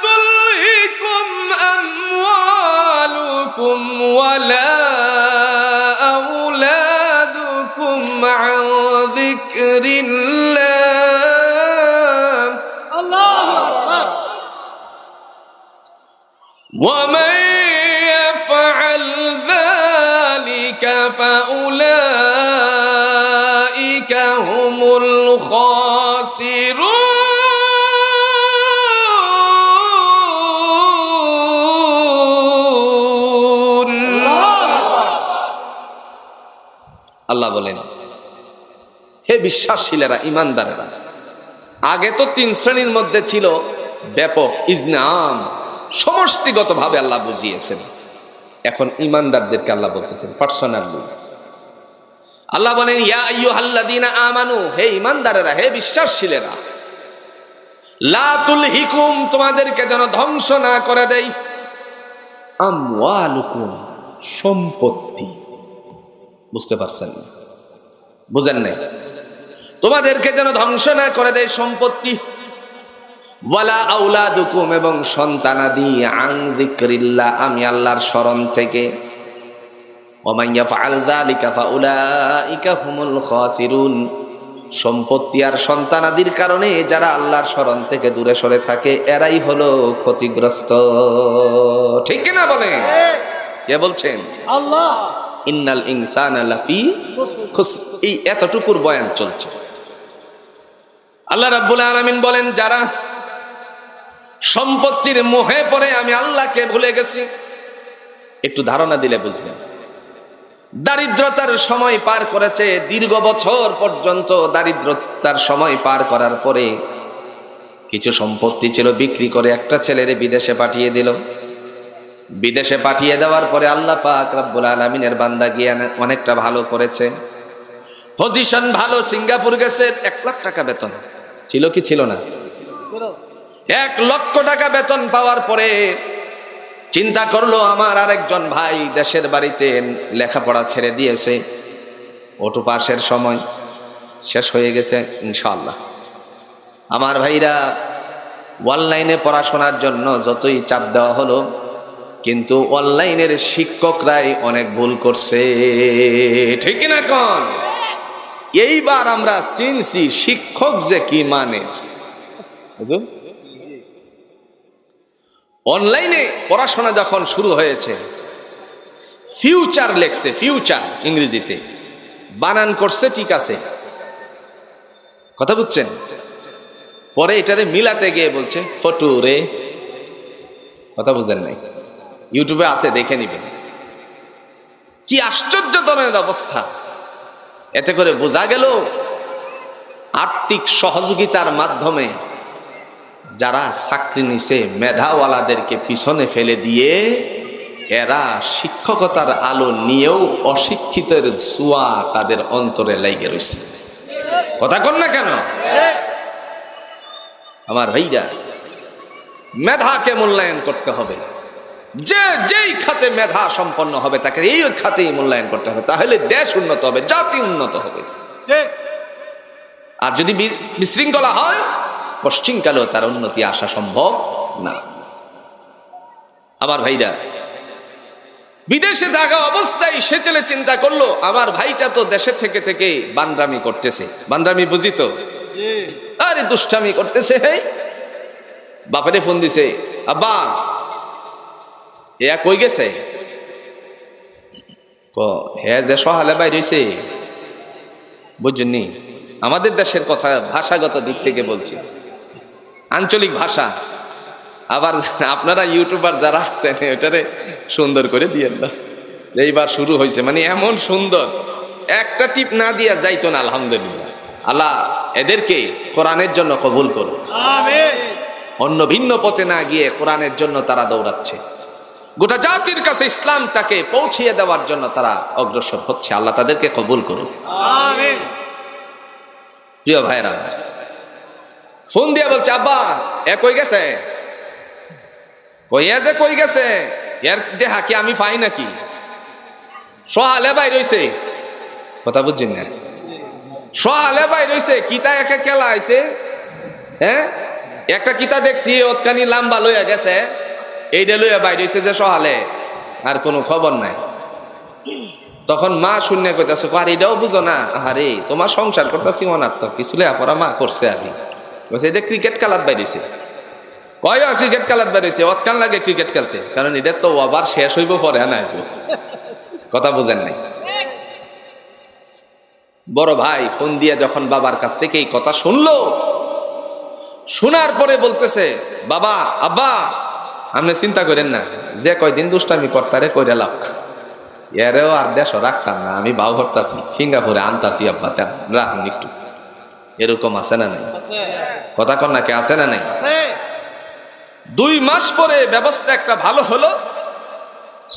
তুলহিকুম আমওয়ালুকুম ওয়ালা আওলাদুকুম আন যিকরিল্লাহ। আল্লাহু আকবার। ওয়া মান ইয়াফআল যালিকা ফাউলাইকা হুমুল খাসিরুন। আল্লাহ বলেন হে বিশ্বাসীরা, ইমানদারেরা, আগে তো তিন শ্রেণীর মধ্যে ছিল ব্যাপক ইজনাম, সমষ্টিগতভাবে আল্লাহ বুঝিয়েছেন। এখন ইমানদারদেরকে আল্লাহ বলতেছেন পার্সোনালি। আল্লাহ বলেন ইয়া আইয়ুহাল্লাযীনা আমানু, হে ইমানদারেরা, হে বিশ্বাসীরা, লা তুলহিকুম, তোমাদেরকে যেন ধ্বংস না করে দেয়, আমওয়ালুকুম, সম্পত্তি। বুঝতে পারছেন? বুঝেন নাই? তোমাদেরকে যেন ধ্বংস না করে দেয় সম্পত্তি, ওয়ালা আওলাদুকুম, এবং সন্তানাদি, আন যিকরিল্লাহ, আমি আল্লাহর স্মরণ থেকে, ওয়া মান ইয়াফআল যালিকা ফাউলাইকা হুমুল খাসিরুন, সম্পত্তি আর সন্তানাদির কারণে যারা আল্লাহর স্মরণ থেকে দূরে সরে থাকে এরাই হলো ক্ষতিগ্রস্ত। ঠিক কিনা বলেন? কে বলছেন? আল্লাহ। ইন্নাল ইনসানা লাফি খুসর, এই এতটুকুর বয়ান চলছে। আল্লাহ রাব্বুল আলামিন বলেন যারা সম্পত্তির মোহে পড়ে আমি আল্লাহকে ভুলে গেছি, একটু ধারণা দিলে বুঝবেন। দারিদ্রতার সময় পার করেছে, দীর্ঘ বছর পর্যন্ত দারিদ্রতার সময় পার করার পরে কিছু সম্পত্তি ছিল, বিক্রি করে একটা ছেলেরে বিদেশে পাঠিয়ে দিল। বিদেশে পাঠিয়ে দেওয়ার পরে আল্লাহ পাক রব্বুল আলামিনের বান্দা গিয়ে অনেকটা ভালো করেছে, পজিশন ভালো, সিঙ্গাপুর গেছে, 1 লাখ টাকা বেতন ছিল, কি ছিল না? 1 লক্ষ টাকা বেতন পাওয়ার পরে চিন্তা করলো আমার আরেকজন ভাই দেশের বাড়িতে লেখাপড়া ছেড়ে দিয়েছে, ওটু পাশের সময় শেষ হয়ে গেছে ইনশাআল্লাহ। আমার ভাইরা অনলাইনে পড়াশোনার জন্য যতই চাপ দেওয়া হলো, কিন্তু অনলাইনের শিক্ষকরাই অনেক ভুল করছে। ঠিক না? কোন এইবার আমরা চিনছি শিক্ষক যে কি মানে। বুঝুন, অনলাইনে পড়াশোনা যখন শুরু হয়েছে, ফিউচার লেখছে, ফিউচার ইংরেজিতে বানান করছে, ঠিক আছে, কথা বুঝছেন? পরে এটারে মিলাতে গিয়ে বলছে ফটো রে, কথা বুঝেন নাই? ইউটিউবে আছে, দেখে নিবেন। কি আশ্চর্য ধরনের অবস্থা! এতে করে বোঝা গেল আর্থিক সহযোগিতার মাধ্যমে যারা চাকরি নিছে, মেধাওয়ালাদেরকে পিছনে ফেলে দিয়ে এরা শিক্ষকতার আলো নিয়েও অশিক্ষিতের ছোঁয়া তাদের অন্তরে লেগে রয়েছে। কথা কন না কেন? আমার ভাইরা, মেধাকে মূল্যায়ন করতে হবে। যেই খাতে মেধা সম্পন্ন হবে তাকে এই খাতেই মূল্যায়ন করতে হবে, তাহলে দেশ উন্নত হবে, জাতি উন্নত হবে। আর যদি বিশৃঙ্খলা হয়, পশ্চিমকালেও তার উন্নতি আসা সম্ভব না। আমার ভাইরা, বিদেশে থাকা অবস্থায় সে ছেলে চিন্তা করলো, আমার ভাইটা তো দেশে থেকে থেকে বান্ডামি করতেছে, বান্ডামি বুঝি তো, আরে দুষ্টামি করতেছে। বাপেরে ফোন দিছে, আব্বা কই গেছে? হ্যাঁ, দেশ হালে বাইরে হইছে। বুঝছেননি, আমাদের দেশের কথা ভাষাগত দিক থেকে বলছি, আঞ্চলিক ভাষা। আবার আপনারা ইউটিউবার যারা আছেন ওটারে সুন্দর করে দিয়েন না, এইবার শুরু হয়েছে, মানে এমন সুন্দর, একটা টিপ না দিয়া যাইতো না। আলহামদুলিল্লাহ, আল্লাহ এদেরকে কোরআনের জন্য কবুল করুক। আমিন। অন্য ভিন্ন পথে না গিয়ে কোরআনের জন্য তারা দৌড়াচ্ছে, গোটা জাতির কাছে ইসলামটাকে পৌঁছিয়ে দেওয়ার জন্য তারা অগ্রসর হচ্ছে। আল্লাহ তাদেরকে কবুল করুক। আমিন। প্রিয় ভাইরা, ফোন দিয়ে বলছে, আব্বা কই গেছে? যে কই গেছে, এর দেহা কি আমি পাই নাকি? সহালে বাইর হইছে, কথা বুঝছেন না? সহালে বাইর হইছে, কিতা একে খেলা আইছে। হ্যাঁ, একটা কিতা দেখছি ওতখানি লাম্বা লইয়া গেছে, এইটা লইয়া বাইর হইছে যে সহালে, আর কোনো খবর নাই। তখন মা শূন্য কইতাছে, আর এটাও বুঝো না? আরে তোমার সংসার করতেছি অনার্থক, কিছু লেখাপড়া মা করছে। আমি বলছে এটা ক্রিকেট খেলার বাইরেছে। কয় ক্রিকেট খেলার বাইরেছে, অতকান লাগে ক্রিকেট খেলতে, কারণ এটা তো আবার শেষ হইব পরে না। কথা বুঝেন নাই? বড় ভাই ফোন দিয়ে যখন বাবার কাছ থেকে এই কথা শুনলো, শোনার পরে বলতেছে, বাবা, আব্বা আপনি চিন্তা করেন না, যে কয়দিন দুষ্টামি কর্তারে কইরা লাভ, এরেও আর দেশ রাখলাম না, আমি বাউ হরতাছি, সিঙ্গাপুরে আনতাছি, আব্বা রাখুন একটু। এরকম আছে না নাই? কথা কন না কে, আছে না নাই? 2 মাস পরে ব্যবস্থা একটা ভালো হলো,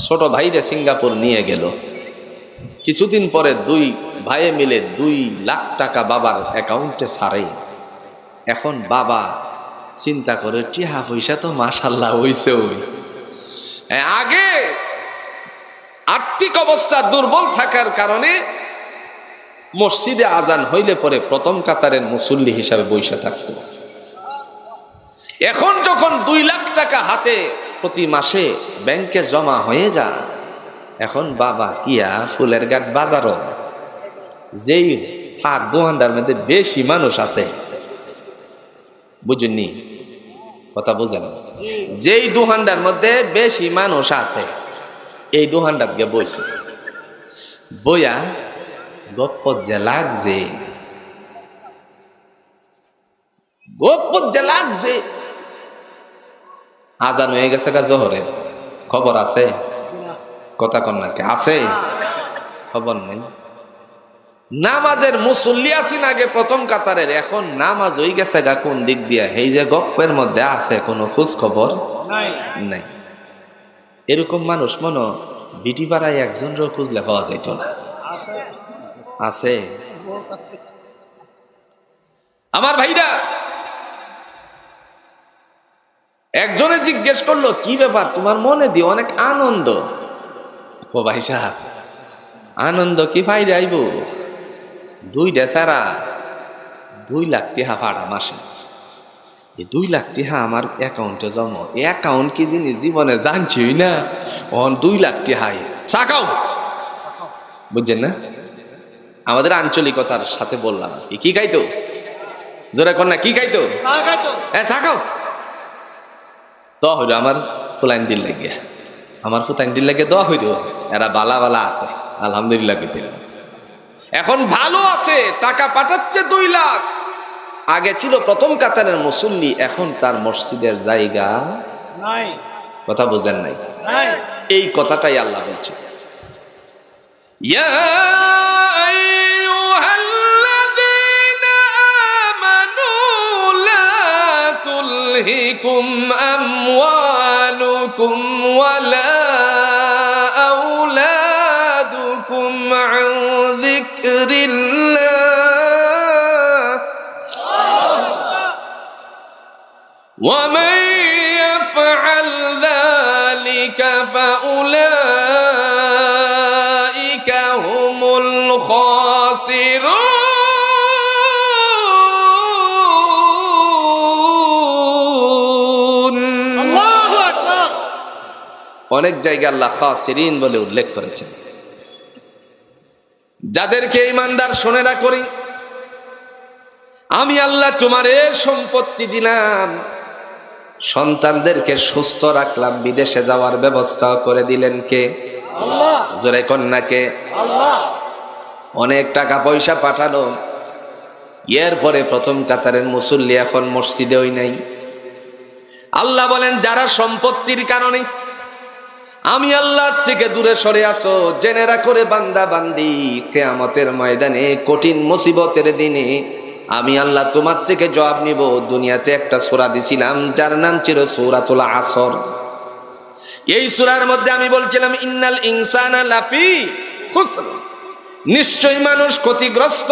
ছোট ভাইরে সিঙ্গাপুর নিয়ে গেল। কিছুদিন পরে 2 ভাইয়ে মিলে 2 লাখ টাকা বাবার অ্যাকাউন্টে ছাড়ে। এখন বাবা চিন্তা করে, টিহা পয়সা তো মাশাল্লাহ হইছে। ওই আগে আর্থিক অবস্থা দুর্বল থাকার কারণে মসজিদে আজান হইলে পরে প্রথম কাতারের মুসল্লি হিসাবে বসে থাকত। এখন যখন 2 লাখ টাকা হাতে প্রতি মাসে ব্যাংকে জমা হয়ে যায়, এখন বাবা কিয়া ফুলের ঘাট বাজারও যেই সার দোকানদার মধ্যে বেশি মানুষ আছে, বুঝেননি? কথা বুঝেন? যেই দোকানদার মধ্যে বেশি মানুষ আছে, এই দোকানদার গে বইছে, বইয়া গপ্পত যে লাগছে, গপ্পত যে লাগছে, আজান হয়ে গেছে গা জোহরে, খবর আছে? কথা কন নাকি, আছে? খবর নেই। নামাজের মুসল্লি আছেন আগে প্রথম কাতারের, এখন নামাজ হয়ে গেছে গা কোন দিক দিয়া, এই যে গপ্পের মধ্যে আছে কোনো খোঁজ খবর নাই। এরকম মানুষ মনে বিটি পাড়ায় একজনও খুঁজলে পাওয়া যাইত না। আছে? আমার ভাইরা, একজনে জিজ্ঞেস করলো, কি ব্যাপার তোমার মনে দিয়ে অনেক আনন্দ? ও ভাই সাহেব, আনন্দ কি ফাইরে আইব? 2টা ছাড়া 2 লাখ টাকা ভাড়া মাসে, এই 2 লাখ টাকা আমার অ্যাকাউন্টে জমা। অ্যাকাউন্ট কি জিনিস জীবনে জানছি না, 2 লাখ টাকা চাকাও, বুঝছেন না? আমাদের আঞ্চলিকতার সাথে বললাম আর কি খাইতো, জোরে কন্যা কি খাইতো? চা খাও। দোয়া হইল আমার ফুলাইন দিল লাগিয়া, আমার ফুতাইন দিল লাগিয়ে দোয়া হইল। এরা বালা বালা আছে আলহামদুলিল্লাহ কইতে। এখন ভালো আছে, টাকা পাঠাচ্ছে 2 লাখ। আগে ছিল প্রথম কাতারের মুসল্লি, এখন তার মসজিদের জায়গা নাই। কথা বুঝেন নাই? এই কথাটাই আল্লাহ বলছে, ইয়া আইয়ুহাল্লাযীনা আমানু লা তুলহিকুম আমওয়ালুকুম ওয়ালা আওলাদুকুম আন যিকরিল্লাহ ومن يفعل ذلك فأولئك هم الخاسرون। আল্লাহু আকবার। অনেক জায়গায় আল্লাহ খাসিরিন বলে উল্লেখ করেছেন। যাদেরকে ঈমানদার শোনেরা করি, আমি আল্লাহ তোমাদের সম্পত্তি দিলাম, সন্তানদেরকে সুস্থ রাখলাম, বিদেশে যাওয়ার ব্যবস্থা করে দিলেন কে? আল্লাহ। জোরে কন্যাকে আল্লাহ। অনেক টাকা পয়সা পাঠালো, এরপরে প্রথম কাতারের মুসল্লি এখন মসজিদেও নাই। আল্লাহ বলেন, যারা সম্পত্তির কারণে আমি আল্লাহ থেকে দূরে সরে আসো, জেনে রাখো রে বান্দা বান্দি, কিয়ামতের ময়দানে কঠিন মুসিবতের দিনে আমি আল্লাহ তোমার থেকে জবাব নিব। দুনিয়াতে একটা সূরা দিছিলাম যার নাম ছিল সূরাতুল আসর। এই সূরার মধ্যে আমি বলছিলাম, ইন্নাল ইনসানা লাফি খুসর, নিশ্চয়ই মানুষ ক্ষতিগ্রস্ত।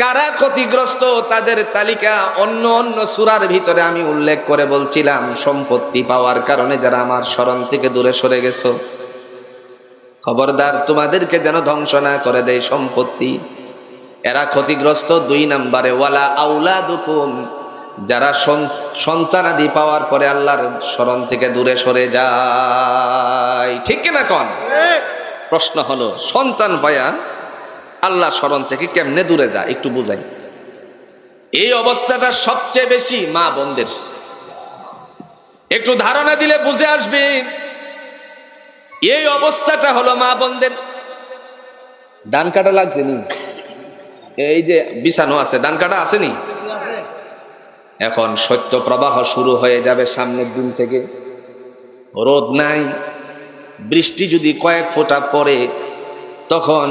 কারা ক্ষতিগ্রস্ত তাদের তালিকা অন্য অন্য সূরার ভিতরে আমি উল্লেখ করে বলছিলাম, সম্পত্তি পাওয়ার কারণে যারা আমার স্মরণ থেকে দূরে সরে গেছো, খবরদার তোমাদেরকে যেন ধ্বংস না করে দেয় সম্পত্তি, এরা ক্ষতিগ্রস্ত। 2 নম্বরে ওয়ালা আওলাদুকুম, যারা সন্তানাদি পাওয়ার পরে আল্লাহর স্মরণ থেকে দূরে সরে যায়। ঠিক কিনা কোন? প্রশ্ন হলো, সন্তান পায়া আল্লাহ স্মরণ থেকে কেমনে দূরে যায় একটু বুঝাই। এই অবস্থাটা সবচেয়ে বেশি মা বোনদের, একটু ধারণা দিলে বুঝে আসবে। এই অবস্থাটা হলো মা বোনদের। ডান কাটা লাগছে নি, এই যে বিছানো আছে, ডান কাটা আসেনি। এখন শৈত্য প্রবাহ শুরু হয়ে যাবে সামনের দিন থেকে। রোদ নাই, বৃষ্টি যদি কয়েক ফোঁটা পড়ে, তখন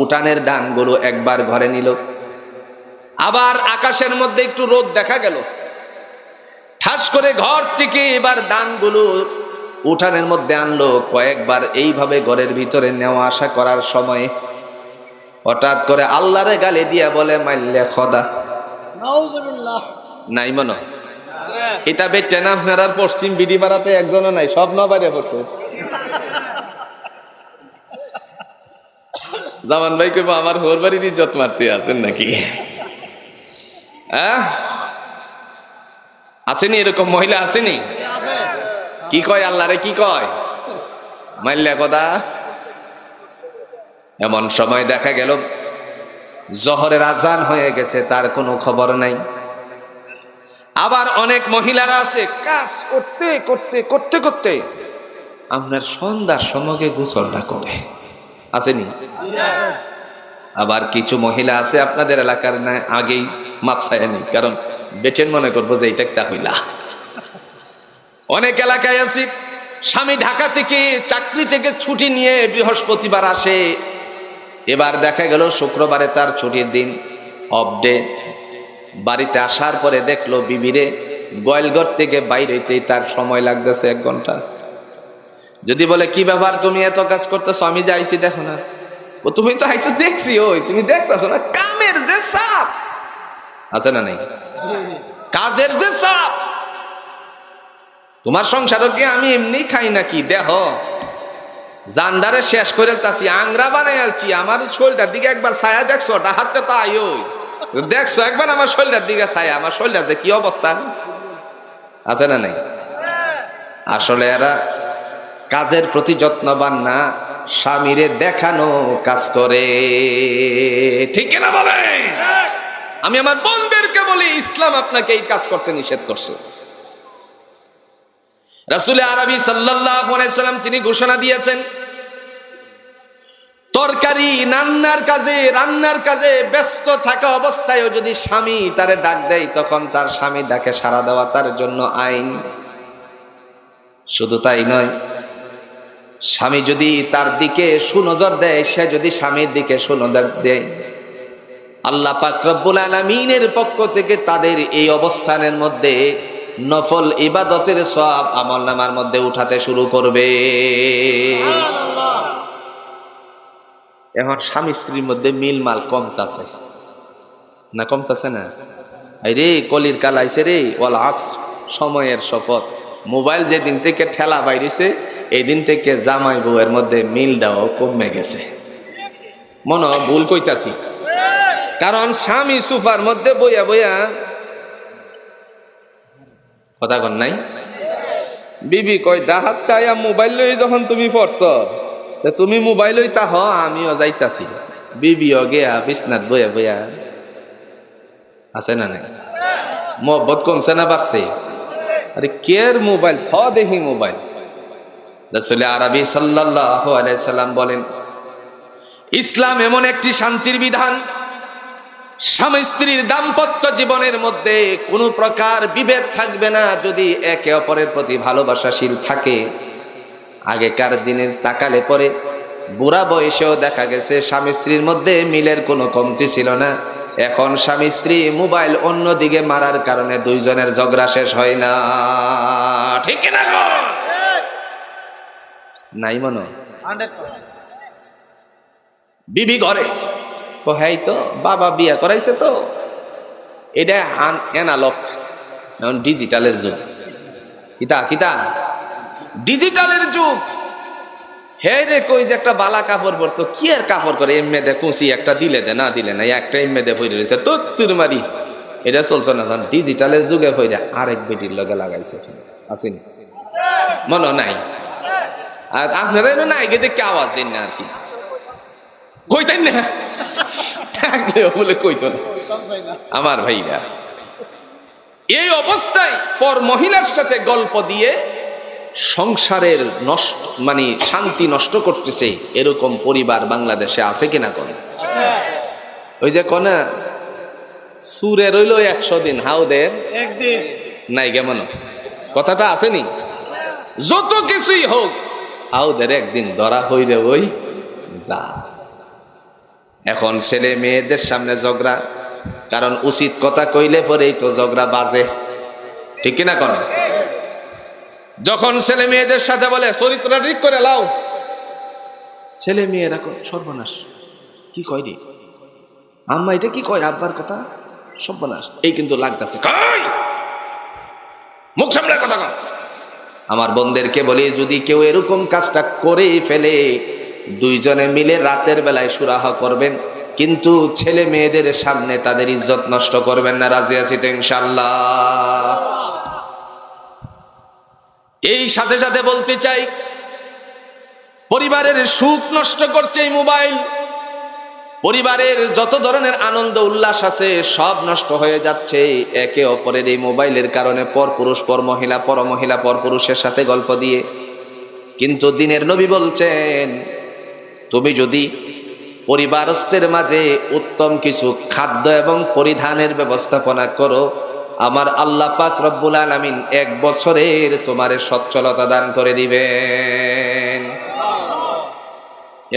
উঠানের ধানগুলো একবার ঘরে নিল, আবার আকাশের মধ্যে একটু রোদ দেখা গেল, ঠাস করে ঘর থেকে এবার ধানগুলো উঠানের মধ্যে আনলো। কয়েকবার এইভাবে ঘরের ভিতরে নেওয়া আসা করার সময় হঠাৎ করে আল্লাহরে গালি দিয়া বলে, মাইল্লে খোদা। নাউজুবিল্লাহ। নাই মনে এটা বেটে না আপনার আর পশ্চিম বিডি পাড়াতে একজনও নাই, সব নবারে পড়ছে। জামান ভাই কইব আমার হোর বাড়ির ইজ্জত মারতে আছেন নাকি? আসেনি এরকম মহিলা? আসেনি? কি কয় আল্লাহরে? কি কয়? মাইল্লে খোদা। এমন সময় দেখা গেল জোহরের আজান হয়ে গেছে, তার কোনো খবর নাই। আবার অনেক মহিলারা আছে কাজ করতে করতে করতে করতে আপনার সন্ধ্যার সময় গোসলটা করে, আসেনি? আবার কিছু মহিলা আছে আপনাদের এলাকার না আগেই মাপসায় নেই, কারণ বেটেন মনে করবো যে এইটা তা হইলা। অনেক এলাকায় আছি স্বামী ঢাকা থেকে চাকরি থেকে ছুটি নিয়ে বৃহস্পতিবার আসে, এবার দেখা গেল শুক্রবারে তার ছুটির দিন, অফ ডে। বাড়িতে আসার পরে দেখলো বিবিরে গোয়ালঘর থেকে বাইরে হইতেই তার সময় লাগতেছে 1 ঘন্টা। যদি বলে কি ব্যাপার তুমি এত কাজ করতেছো? আমি যে আইছি দেখো না। ও তুমি তো আইছো দেখছি, ওই তুমি দেখতেছো না, কামের যে চাপ আছে না? নেই কাজের যে চাপ। তোমার সংসারও কি আমি এমনি খাই নাকি? দেখো জান্ডারে শেষ করে তাছি, আংরা বানাই আলছি, আমার শরীরটার দিকে একবার ছায়া দেখছো? হাতে তো আই দেখছো একবার আমার শরীরটার দিকে ছায়া, আমার শরীরটাতে কি অবস্থা আছে না? নেই। আসলে এরা কাজের প্রতি যত্নবান না, স্বামীরে দেখানো কাজ করে। ঠিক না বলে? আমি আমার বোনদেরকে বলি, ইসলাম আপনাকে এই কাজ করতে নিষেধ করছে। রাসূল আরবি সাল্লাল্লাহু আলাইহি সাল্লাম তিনি ঘোষণা দিয়েছেন, তরকারি রান্নার কাজে ব্যস্ত থাকা অবস্থায়ও যদি স্বামী তারে ডাক দেয়, তখন তার স্বামী ডাকে সাড়া দেওয়া তার জন্য আইন। শুধু তাই নয়, স্বামী যদি তার দিকে সুনজর দেয়, সে যদি স্বামীর দিকে সুনজর দেয়, আল্লাহ পাক রব্বুল আলামিনের পক্ষ থেকে তাদের এই অবস্থানের মধ্যে নফল ইবাদতের সওয়াব আমলনামার মধ্যে উঠাতে শুরু করবে। এখন স্বামী স্ত্রীর মধ্যে মিলমাল কমতাছে না? কমতাছে না? আরে কলির কাল আইছে রে, ওয়াল আসর, সময়ের শপথ। মোবাইল যেদিন থেকে ঠেলা বাইরেছে, এই দিন থেকে জামাই বউয়ের মধ্যে মিলটাও কমে গেছে। মনে ভুল কইতাছি? কারণ স্বামী সুফার মধ্যে বইয়া বইয়া কথা কন নাই, বিবি কয় ডাহাত তাইয়া মোবাইল লই যখন তুমি পড়ছ, তুমি মোবাইল লইতা হ, আমিও যাইতাছি। বিবিও গেয়া বিছনাত বইয়া বইয়া আছে না নাই? মহব্বত কমছে না বাড়ছে? আরে কের মোবাইল, থ দেখি মোবাইল। রাসূল আরবি সাল্লাল্লাহু আলাইহি সাল্লাম বলেন, ইসলাম এমন একটি শান্তির বিধান, স্বামী স্ত্রীর দাম্পত্য জীবনের মধ্যে কোনো প্রকার বিভেদ থাকবে না যদি একে অপরের প্রতি ভালোবাসাশীল থাকে। আগেকার দিনের তাকালে পরে বুড়া বয়সেও দেখা গেছে স্বামী স্ত্রীর মধ্যে মিলের কোনো কমতি ছিল না। এখন স্বামী স্ত্রী মোবাইল অন্যদিকে মারার কারণে দুইজনের ঝগড়া শেষ হয় না। ঠিক না গো? নাই মনে? বিবি ঘরে হ্যাঁ, তো বাবা বিয়া করাইছে, তো এটা অ্যানালগ, এখন ডিজিটালের যুগ। কিতা ডিজিটালের যুগ। হে রে কই যে একটা বালা কাপড় পরতো, কি আর কাপড় করে, এমনি দে কুচি একটা দিলে দে, না দিলে না, একটা এমনি দে ফইরে রয়েছে তো চুরমারি, এটা চলতো না। তখন ডিজিটালের যুগে ফইরে আরেক বেটির লগে লাগাইছে, আসেনি? মনে নাই? আর আপনারা নাই গে দেখে আওয়াজ দিন না, আর কি কইতেন না বলে কইতো না আমার ভাইরা। এই অবস্থায় পর মহিলার সাথে গল্প দিয়ে সংসারের নষ্ট মানে শান্তি নষ্ট করতেছে, এরকম পরিবার বাংলাদেশে আছে কিনা? কোন ওই যে কোনা সুরে রইল 100 দিন, হাউদের একদিন নাই, কেমন কথাটা আসেনি? যত কিছুই হোক হাউদের একদিন ধরা হইরে ওই যা। এখন ছেলে মেয়েদের সামনে ঝগড়া, কারণ উচিত কথা কইলে পরেই তো ঝগড়া বাজে। ঠিক কিনা? কোন যখন ছেলে মেয়েদের সাথে বলে চরিত্রটা ঠিক করে লাও, ছেলে মেয়েরা সর্বনাশ, কি কয় রে আম্মা, এটা কি কয় আব্বার কথা, সর্বনাশ। এই কিন্তু লাগতেছে, মুখ সামনে কথা কয়। আমার বোনদেরকে বলি, যদি কেউ এরকম কাজটা করে ফেলে, দুইজনে মিলে রাতের বেলায় সুরাহ করবেন, কিন্তু ছেলে মেয়েদের সামনে তাদের ইজ্জত নষ্ট করবেন না। রাজি আছি তো ইনশাআল্লাহ? এই সাথে সাথে বলতে চাই, পরিবারের সুখ নষ্ট করছে এই মোবাইল। পরিবারের যত ধরনের আনন্দ উল্লাস আছে সব নষ্ট হয়ে যাচ্ছে একে অপরের এই মোবাইলের কারণে। পর পুরুষ পর মহিলা, পর মহিলা পর পুরুষের সাথে গল্প দিয়ে। কিন্তু দিনের নবী বলছেন, তুমি যদি পরিবারস্থের মাঝে উত্তম কিছু খাদ্য এবং পরিধানের ব্যবস্থাপনা করো, আমার আল্লাহ পাক রব্বুল আলামিন 1 বছরের তোমারে সচ্ছলতা দান করে দিবেন।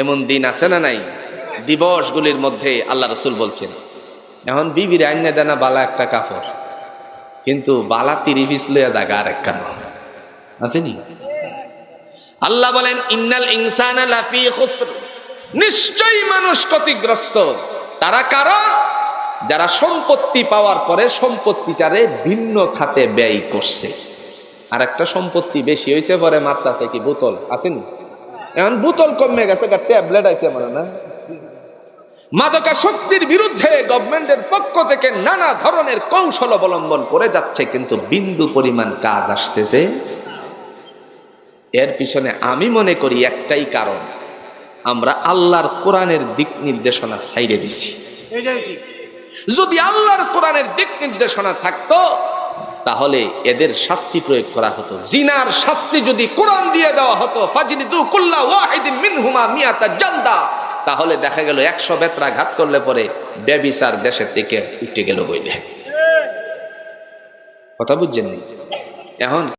এমন দিন আছে না নাই? দিবসগুলির মধ্যে আল্লাহ রাসূল বলছেন, এখন বিবির আইনে দেনা বালা একটা কাপড়, কিন্তু বালা 30 পিস লইয়া জায়গা আরেক কান আসেনি? আল্লাহ বলেন, ইন্নাল ইনসানা লাফি খুসর, নিশ্চয়ই মানুষ ক্ষতিগ্রস্ত। তারা কারা? যারা সম্পত্তি পাওয়ার পরে সম্পত্তিটারে ভিন্ন খাতে ব্যয় করছে। আর একটা সম্পত্তি বেশি হয়েছে পরে মাত্রাছে কি বোতল আসেনি? এখন বোতল কমে গেছে, ট্যাবলেট আছে মানে না। মাদকাসক্তির বিরুদ্ধে গভর্নমেন্টের পক্ষ থেকে নানা ধরনের কৌশল অবলম্বন করে যাচ্ছে, কিন্তু বিন্দু পরিমাণ কাজ আসতেছে। এর পিছনে আমি মনে করি একটাই কারণ, আমরা আল্লাহর কোরআনের দিক নির্দেশনা ছাইড়ে দিছি। যদি আল্লাহর কোরআনের দিক নির্দেশনা থাকতো তাহলে এদের শাস্তি প্রয়োগ করা হতো। জিনার শাস্তি যদি কোরআন দিয়ে দেওয়া হতো, ফাজলিদু কুল্লা ওয়াহিদিন মিনহুমা মিয়াতা জালদা, তাহলে দেখা গেল 100 বেত্রাঘাত করলে পরে ব্যভিচার দেশের থেকে উঠে গেল বইলে। কথা বুঝছেন নি? এখন